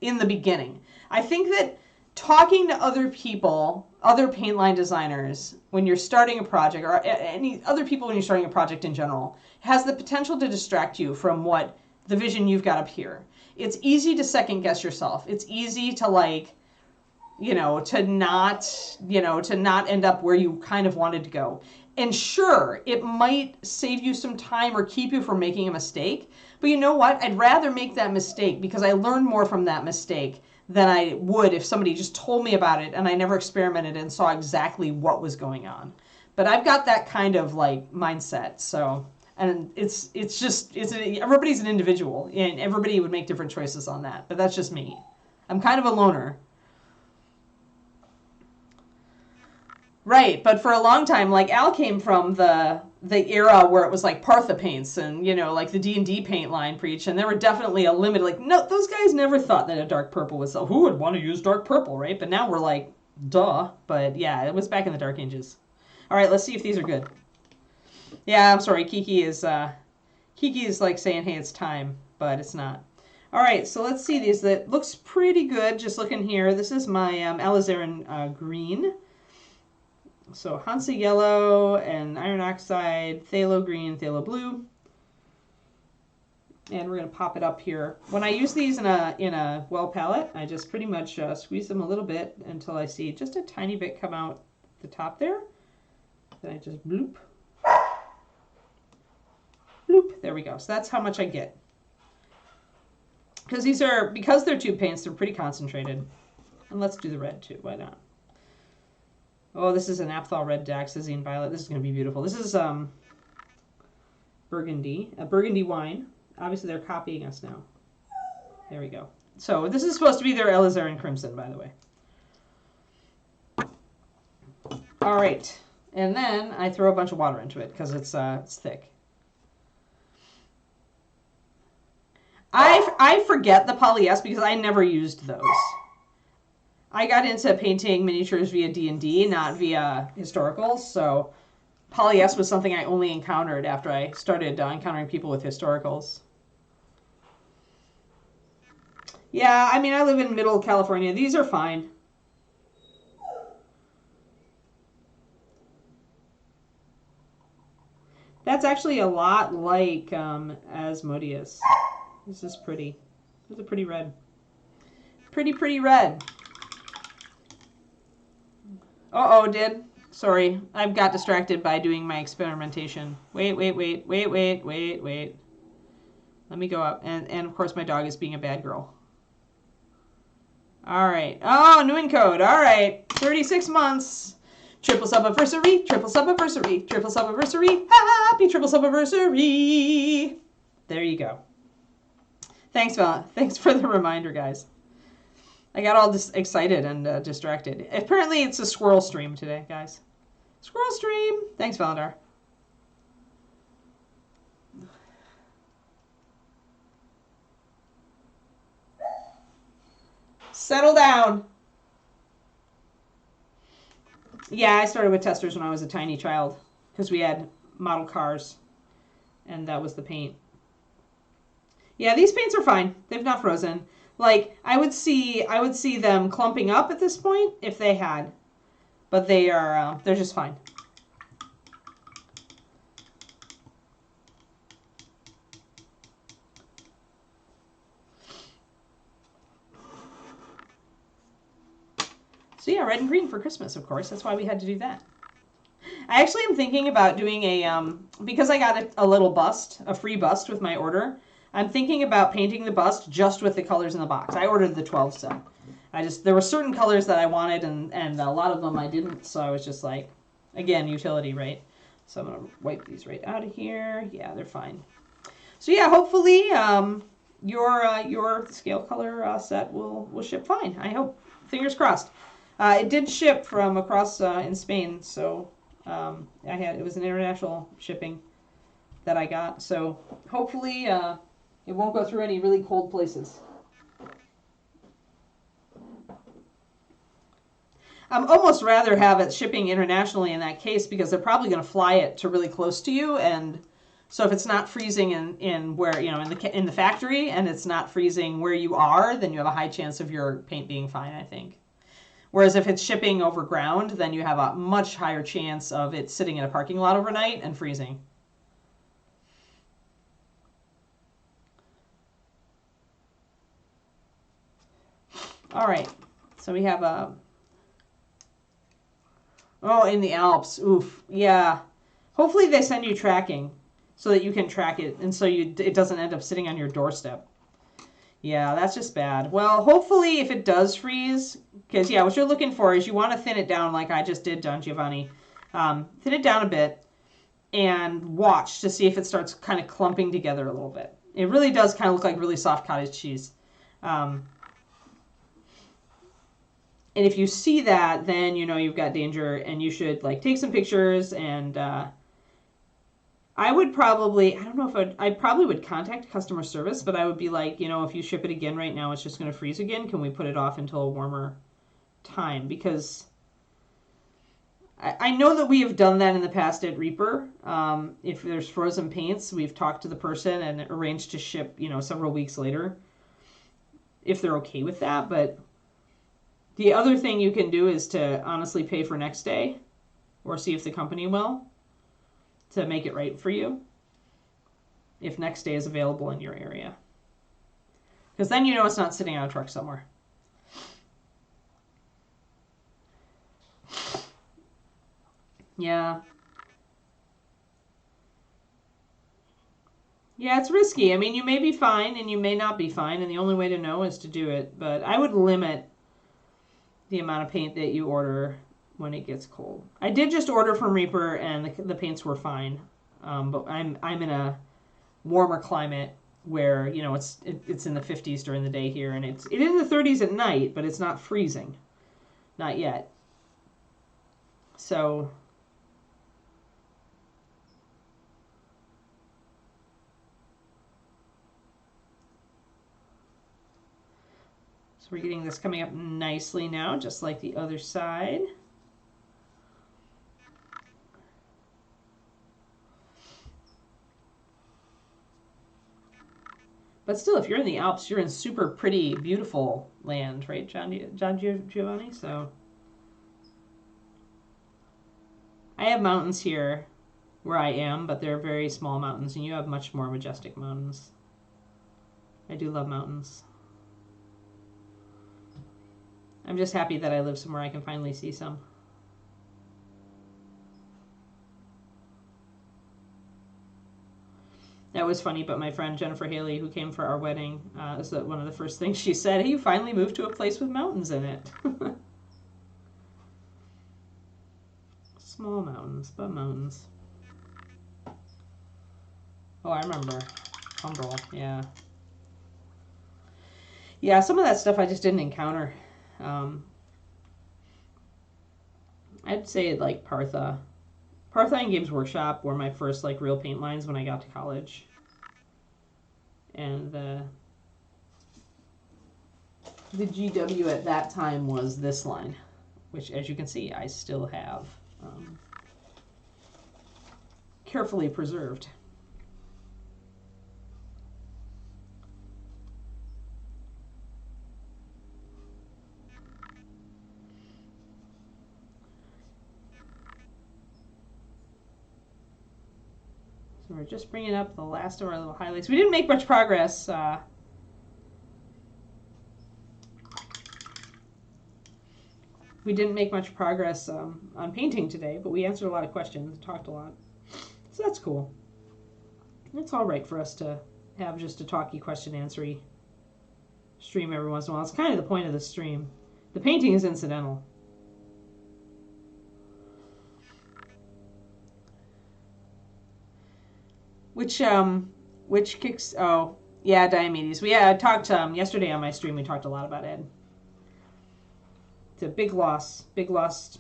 in the beginning. I think that talking to other people, other paint line designers, when you're starting a project, or any other people when you're starting a project in general, has the potential to distract you from what the vision you've got up here. It's easy to second guess yourself. It's easy to to not end up where you kind of wanted to go. And sure, it might save you some time or keep you from making a mistake. But you know what? I'd rather make that mistake because I learned more from that mistake than I would if somebody just told me about it and I never experimented and saw exactly what was going on. But I've got that kind of mindset. So, and everybody's an individual and everybody would make different choices on that. But that's just me. I'm kind of a loner. Right, but for a long time, Al came from the era where it was Partha paints and, the D&D paint line preach, and there were definitely a limit. No, those guys never thought that a dark purple would sell. Who would want to use dark purple, right? But now we're duh. But yeah, it was back in the Dark Ages. All right, let's see if these are good. Yeah, I'm sorry, Kiki is saying, hey, it's time, but it's not. All right, so let's see these. That looks pretty good, just looking here. This is my alizarin green. So Hansa yellow and iron oxide, phthalo green, phthalo blue. And we're going to pop it up here. When I use these in a well palette, I just pretty much squeeze them a little bit until I see just a tiny bit come out the top there. Then I just bloop. Bloop. There we go. So that's how much I get. Because they're tube paints, they're pretty concentrated. And let's do the red too. Why not? Oh, this is an Aphthol Red Daxazine Violet. This is going to be beautiful. This is Burgundy, a Burgundy wine. Obviously, they're copying us now. There we go. So this is supposed to be their alizarin Crimson, by the way. All right, and then I throw a bunch of water into it because it's thick. I forget the polyester because I never used those. I got into painting miniatures via D&D, not via historicals, so polyester was something I only encountered after I started encountering people with historicals. Yeah, I mean, I live in middle California. These are fine. That's actually a lot like Asmodeus. This is pretty. This is a pretty red. Pretty red. Uh-oh, Sorry, I got distracted by doing my experimentation. Wait. Let me go up. And of course my dog is being a bad girl. All right. Oh, new encode. All right. 36 months. Triple sub-anniversary. Triple sub-anniversary. Triple sub-anniversary. Happy triple sub-anniversary. There you go. Thanks, Val. Thanks for the reminder, guys. I got all excited and distracted. Apparently, it's a squirrel stream today, guys. Squirrel stream. Thanks, Valandar. Settle down. Yeah, I started with testers when I was a tiny child because we had model cars, and that was the paint. Yeah, these paints are fine. They've not frozen. Like I would see them clumping up at this point if they had, but they're just fine. So yeah, red and green for Christmas, of course. That's why we had to do that. I actually am thinking about doing a, because I got a little bust, a free bust with my order, I'm thinking about painting the bust just with the colors in the box. I ordered the 12 set. There were certain colors that I wanted, and a lot of them I didn't, so I was just like, again, utility, right? So I'm going to wipe these right out of here. Yeah, they're fine. So yeah, hopefully your scale color set will ship fine. I hope. Fingers crossed. It did ship from across in Spain, so it was an international shipping that I got. So hopefully it won't go through any really cold places. I'm almost rather have it shipping internationally in that case because they're probably going to fly it to really close to you, and so if it's not freezing in where in the factory and it's not freezing where you are, then you have a high chance of your paint being fine, I think. Whereas if it's shipping over ground, then you have a much higher chance of it sitting in a parking lot overnight and freezing. All right, so we have a... Oh, in the Alps. Oof. Yeah. Hopefully they send you tracking so that you can track it and so it doesn't end up sitting on your doorstep. Yeah, that's just bad. Well, hopefully if it does freeze, because yeah, what you're looking for is you want to thin it down like I just did, Don Giovanni. Thin it down a bit and watch to see if it starts kind of clumping together a little bit. It really does kind of look like really soft cottage cheese. And if you see that, then you know you've got danger, and you should like take some pictures. And I would probably, I don't know if I probably would contact customer service, but I would be like, if you ship it again right now, it's just going to freeze again. Can we put it off until a warmer time? Because I know that we have done that in the past at Reaper. If there's frozen paints, we've talked to the person and arranged to ship, several weeks later, if they're okay with that. But the other thing you can do is to honestly pay for next day or see if the company will to make it right for you if next day is available in your area. Because then it's not sitting on a truck somewhere. Yeah. Yeah, it's risky. I mean, you may be fine and you may not be fine, and the only way to know is to do it. But I would limit the amount of paint that you order when it gets cold. I did just order from Reaper, and the paints were fine. But I'm in a warmer climate where it's in the 50s during the day here, and it's in the 30s at night, but it's not freezing, not yet. So we're getting this coming up nicely now, just like the other side. But still, if you're in the Alps, you're in super pretty, beautiful land, right, John Giovanni? So I have mountains here where I am, but they're very small mountains, and you have much more majestic mountains. I do love mountains. I'm just happy that I live somewhere I can finally see some. was funny, but my friend Jennifer Haley, who came for our wedding, is that one of the first things she said, hey, you finally moved to a place with mountains in it. Small mountains, but mountains. Oh, I remember. Humbrol, yeah. Yeah, some of that stuff I just didn't encounter. I'd say like Partha. Partha and Games Workshop were my first like real paint lines when I got to college. And the GW at that time was this line, which as you can see I still have carefully preserved. So we're just bringing up the last of our little highlights. We didn't make much progress. We didn't make much progress on painting today, but we answered a lot of questions, talked a lot. So that's cool. It's all right for us to have just a talky question-answery stream every once in a while. It's kind of the point of the stream. The painting is incidental. Which kicks? Oh, yeah, Diomedes. We talked yesterday on my stream. We talked a lot about Ed. It's a big loss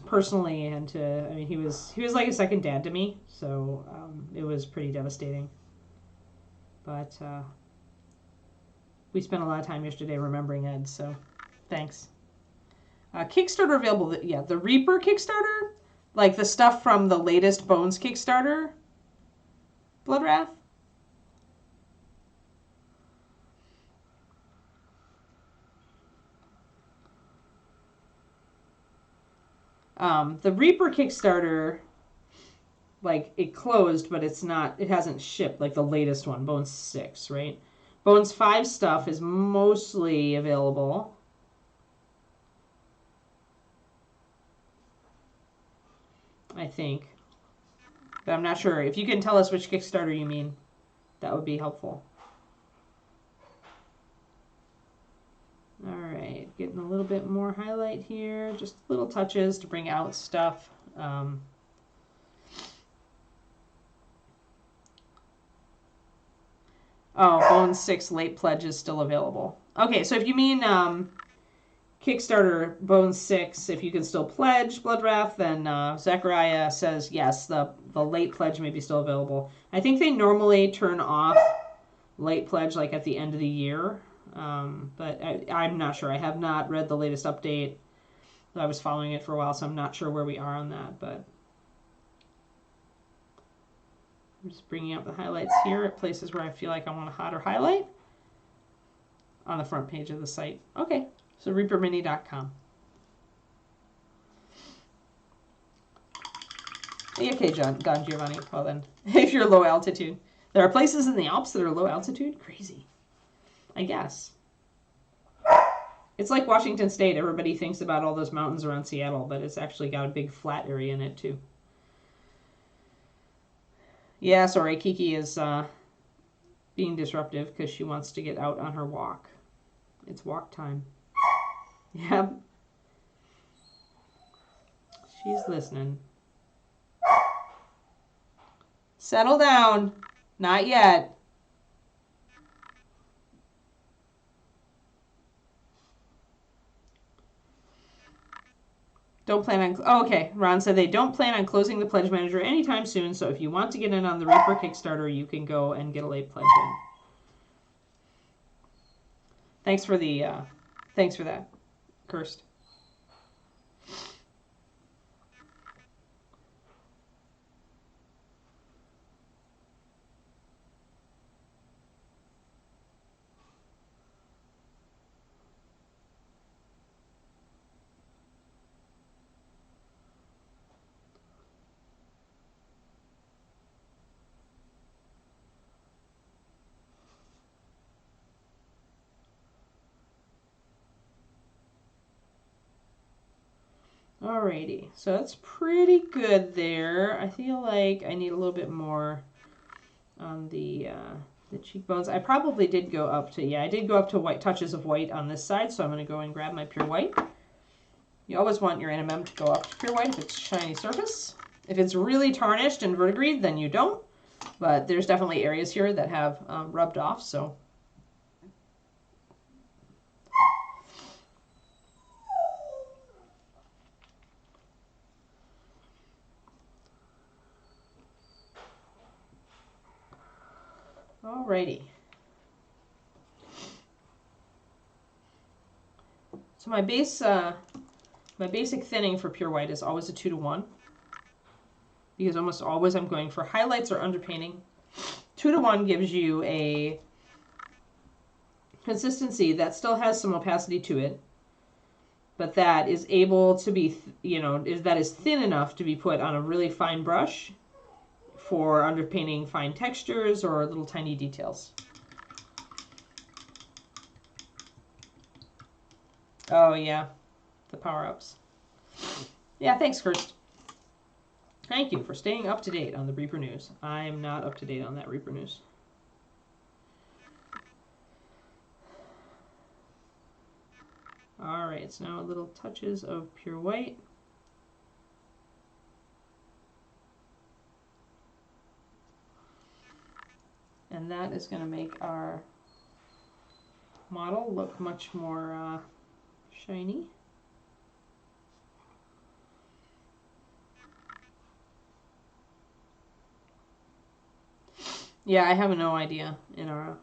personally, and I mean, he was like a second dad to me. So it was pretty devastating. But we spent a lot of time yesterday remembering Ed. So thanks. Kickstarter available. Yeah, the Reaper Kickstarter, like the stuff from the latest Bones Kickstarter. Bloodwrath. The Reaper Kickstarter, like it closed, but it's not. It hasn't shipped like the latest one, Bones 6, right? Bones 5 stuff is mostly available. I think. But I'm not sure. If you can tell us which Kickstarter you mean, that would be helpful. All right, getting a little bit more highlight here. Just little touches to bring out stuff. Bones 6 late pledge is still available. Okay, so if you mean Kickstarter Bones 6, if you can still pledge Bloodwrath, then Zachariah says yes, the late pledge may be still available. I think they normally turn off late pledge like at the end of the year, but I'm not sure. I have not read the latest update. I was following it for a while, so I'm not sure where we are on that, but I'm just bringing up the highlights here at places where I feel like I want a hotter highlight on the front page of the site. Okay. So reapermini.com. Okay, Don Giovanni. Well then, if you're low altitude. There are places in the Alps that are low altitude? Crazy. I guess. It's like Washington State. Everybody thinks about all those mountains around Seattle, but it's actually got a big flat area in it too. Yeah, sorry, Kiki is being disruptive because she wants to get out on her walk. It's walk time. Yep. She's listening. Settle down. Not yet. Don't plan on... Oh, okay. Ron said they don't plan on closing the Pledge Manager anytime soon, so if you want to get in on the Reaper Kickstarter, you can go and get a late pledge in. Thanks for the... thanks for that, Kirst. Alrighty, so that's pretty good there. I feel like I need a little bit more on the The cheekbones, I probably did go up to, yeah, I did go up to white touches of white on this side, so I'm going to go and grab my pure white. You always want your NMM to go up to pure white if it's shiny surface. If it's really tarnished and verdigris, then you don't. But there's definitely areas here that have rubbed off, so. Alrighty. So my basic thinning for pure white is always a 2-to-1. Because almost always I'm going for highlights or underpainting. 2-to-1 gives you a consistency that still has some opacity to it, but that is able to be, that is thin enough to be put on a really fine brush for underpainting fine textures or little tiny details. Oh yeah, the power-ups. Yeah, thanks, Kirst. Thank you for staying up to date on the Reaper news. I'm not up to date on that Reaper news. All right, so now little touches of pure white. And that is going to make our model look much more shiny. Yeah, I have no idea in our.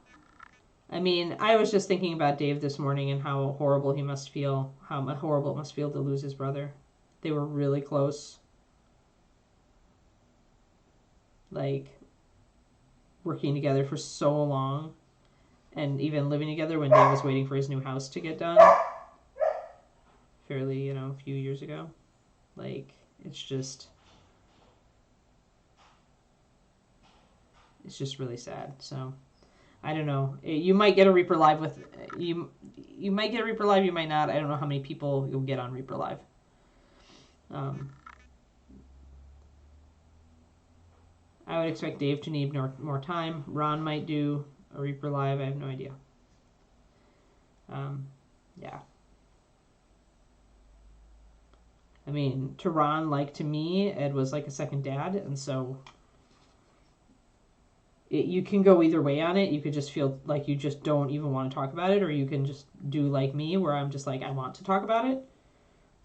I mean, I was just thinking about Dave this morning and how horrible he must feel, how horrible it must feel to lose his brother. They were really close. Like, working together for so long, and even living together when Dave was waiting for his new house to get done. Fairly, a few years ago. Like, it's just really sad. So I don't know. You might get a Reaper Live with you might get a Reaper Live, you might not. I don't know how many people you'll get on Reaper Live. I would expect Dave to need more time. Ron might do a Reaper Live. I have no idea. Yeah. I mean, to Ron, like to me, Ed was like a second dad, and so you can go either way on it. You could just feel like you just don't even want to talk about it, or you can just do like me, where I'm just like, I want to talk about it.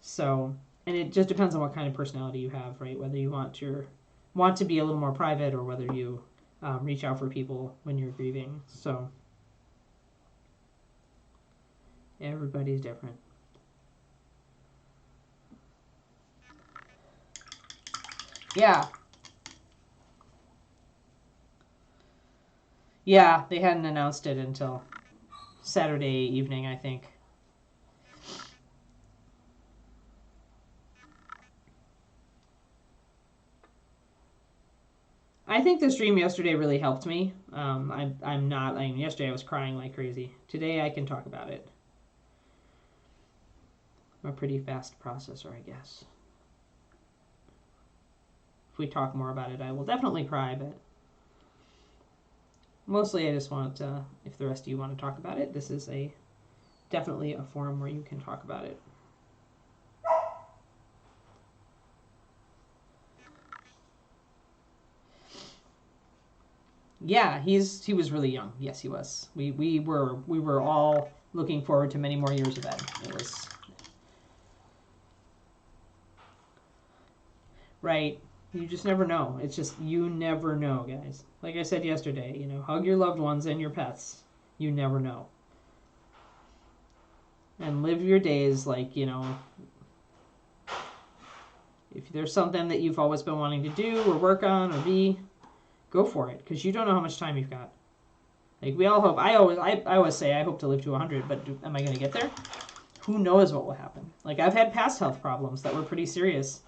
So, and it just depends on what kind of personality you have, right? Whether you want to be a little more private, or whether you reach out for people when you're grieving. So, everybody's different. Yeah. Yeah, they hadn't announced it until Saturday evening, I think. I think the stream yesterday really helped me. Yesterday I was crying like crazy. Today I can talk about it. I'm a pretty fast processor, I guess. If we talk more about it, I will definitely cry, but mostly I just want, if the rest of you want to talk about it, this is definitely a forum where you can talk about it. Yeah, he was really young. Yes, he was. We were all looking forward to many more years of Ed. It was right. You just never know. It's just, you never know, guys. Like I said yesterday, hug your loved ones and your pets. You never know. And live your days like, if there's something that you've always been wanting to do or work on or be, go for it, because you don't know how much time you've got. Like, we all hope. I always say I hope to live to 100, but am I going to get there? Who knows what will happen? Like, I've had past health problems that were pretty serious,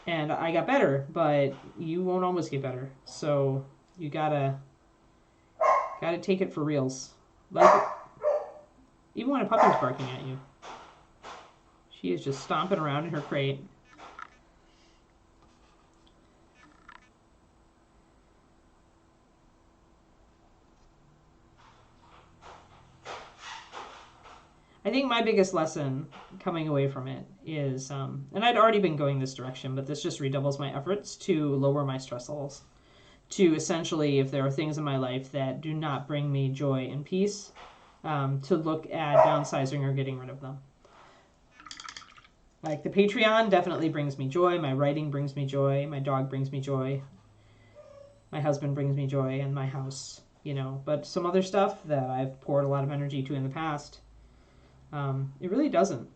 and I got better, but you won't always get better. So you gotta take it for reals. Like, even when a puppy's barking at you, she is just stomping around in her crate. I think my biggest lesson coming away from it is, and I'd already been going this direction, but this just redoubles my efforts to lower my stress levels. To essentially, if there are things in my life that do not bring me joy and peace, to look at downsizing or getting rid of them. Like the Patreon definitely brings me joy. My writing brings me joy. My dog brings me joy. My husband brings me joy, and my house, you know. But some other stuff that I've poured a lot of energy to in the past, it really doesn't.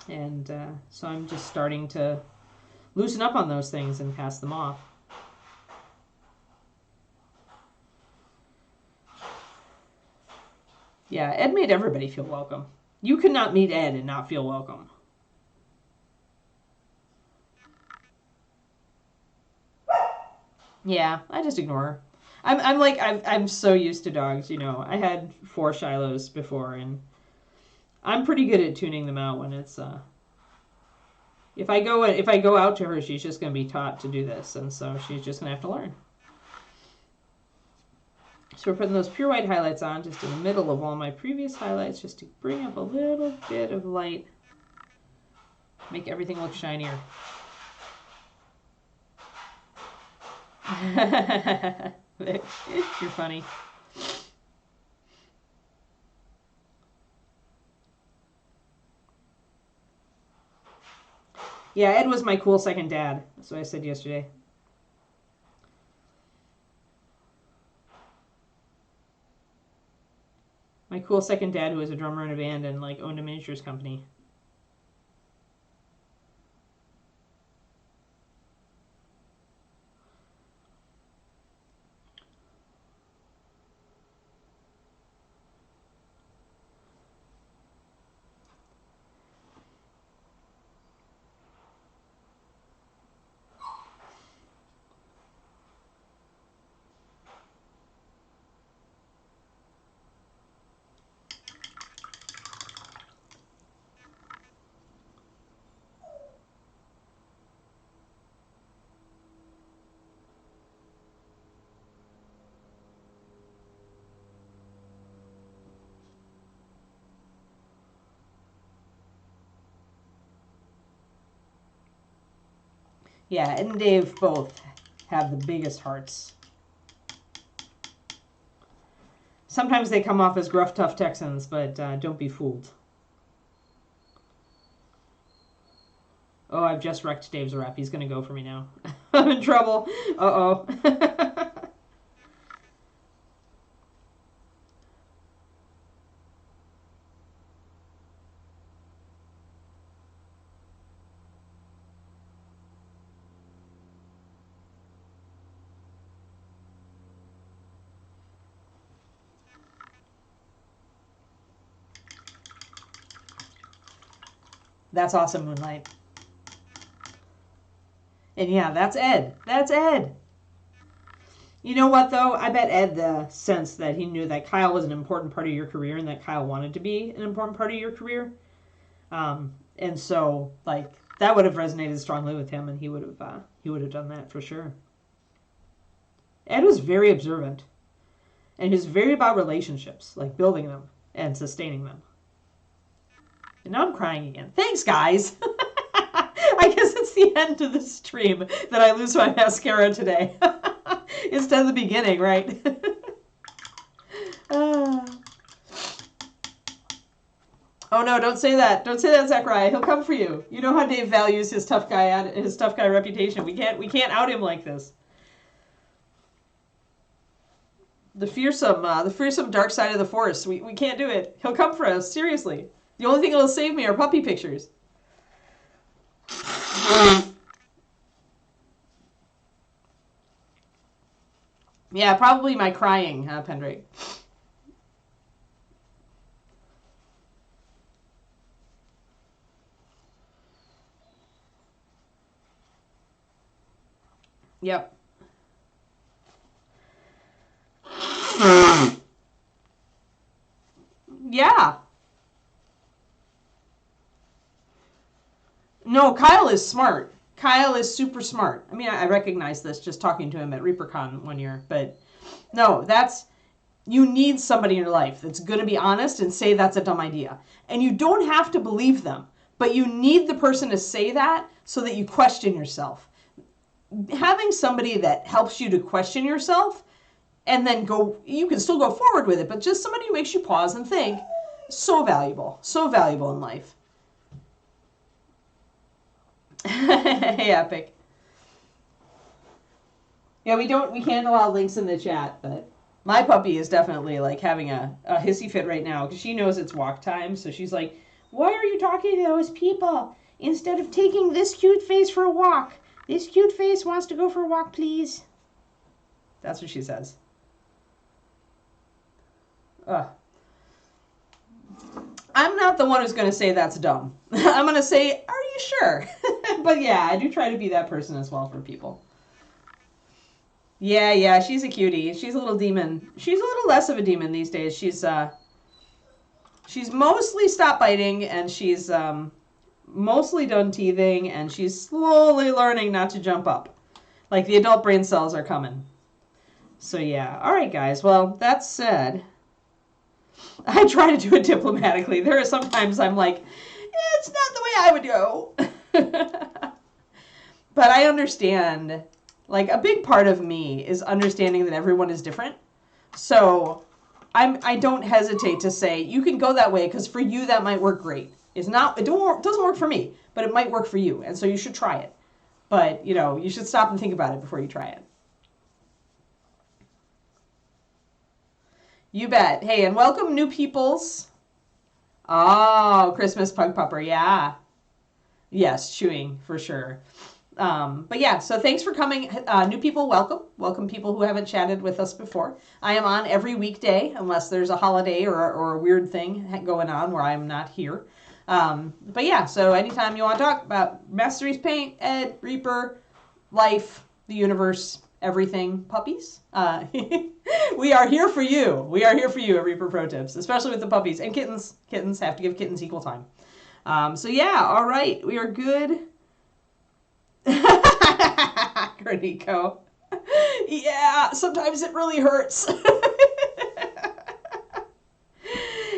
And so I'm just starting to loosen up on those things and pass them off. Yeah, Ed made everybody feel welcome. You could not meet Ed and not feel welcome. Yeah, I just ignore her. I'm so used to dogs, you know. I had 4 Shilohs before, and I'm pretty good at tuning them out when it's if I go out to her, she's just gonna be taught to do this, and so she's just gonna have to learn. So we're putting those pure white highlights on just in the middle of all my previous highlights, just to bring up a little bit of light, make everything look shinier. You're funny. Yeah, Ed was my cool second dad. That's what I said yesterday. My cool second dad who was a drummer in a band and like owned a miniatures company. Yeah, Ed and Dave both have the biggest hearts. Sometimes they come off as gruff, tough Texans, but don't be fooled. Oh, I've just wrecked Dave's rep. He's going to go for me now. I'm in trouble. Uh-oh. That's awesome, Moonlight. And yeah, that's Ed. That's Ed. You know what, though? I bet Ed, the sense that he knew that Kyle was an important part of your career and that Kyle wanted to be an important part of your career. And so, like, that would have resonated strongly with him, and he would have done that for sure. Ed was very observant, and he was very about relationships, like building them and sustaining them. And now I'm crying again. Thanks, guys. I guess it's the end of the stream that I lose my mascara today. Instead of the beginning, right? Oh no, don't say that. Don't say that, Zachariah. He'll come for you. You know how Dave values his tough guy reputation. We can't out him like this. The fearsome dark side of the force. We can't do it. He'll come for us, seriously. The only thing that'll save me are puppy pictures. Yeah, probably my crying, huh, Pendrake? Yep. Yeah. No, Kyle is smart. Kyle is super smart. I mean, I recognize this just talking to him at ReaperCon one year, but no, You need somebody in your life that's going to be honest and say that's a dumb idea. And you don't have to believe them, but you need the person to say that so that you question yourself. Having somebody that helps you to question yourself and then you can still go forward with it, but just somebody who makes you pause and think, so valuable in life. Hey, Epic. Yeah, we can't allow links in the chat, but my puppy is definitely like having a hissy fit right now because she knows it's walk time. So she's like, why are you talking to those people instead of taking this cute face for a walk? This cute face wants to go for a walk, please. That's what she says. I'm not the one who's going to say that's dumb. I'm going to say, are you sure? But yeah, I do try to be that person as well for people. Yeah, she's a cutie. She's a little demon. She's a little less of a demon these days. She's mostly stopped biting, and she's mostly done teething, and she's slowly learning not to jump up. Like, the adult brain cells are coming. So yeah. All right, guys. Well, that said, I try to do it diplomatically. There are sometimes I'm like, it's not the way I would go. But I understand. Like, a big part of me is understanding that everyone is different. So I don't hesitate to say, you can go that way because for you that might work great. It doesn't work for me, but it might work for you. And so you should try it. But, you should stop and think about it before you try it. You bet. Hey, and welcome new peoples. Oh, Christmas Pug Pupper. Yeah. Yes, chewing for sure. But yeah, so thanks for coming. New people, welcome. Welcome people who haven't chatted with us before. I am on every weekday, unless there's a holiday or a weird thing going on where I'm not here. But yeah, so anytime you want to talk about Masteries Paint, Ed, Reaper, life, the universe, everything, puppies, we are here for you. We are here for you at Reaper Pro Tips, especially with the puppies and kittens. Kittens, have to give kittens equal time. So yeah, all right, we are good. Graniko. Yeah, sometimes it really hurts.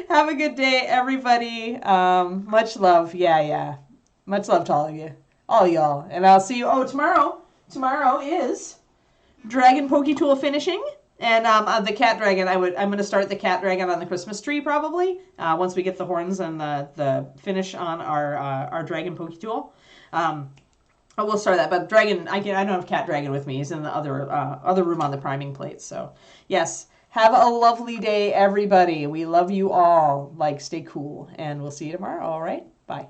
Have a good day, everybody. Much love. Yeah. Much love to all of you. All y'all. And I'll see you. Oh, tomorrow. Tomorrow is Dragon Poketool finishing. And the cat dragon, I'm going to start the cat dragon on the Christmas tree probably. Once we get the horns and the finish on our Dragon Poketool. I will start that, but dragon, I don't have cat dragon with me. He's in the other room on the priming plate. So yes, have a lovely day, everybody. We love you all. Stay cool, and we'll see you tomorrow. All right, bye.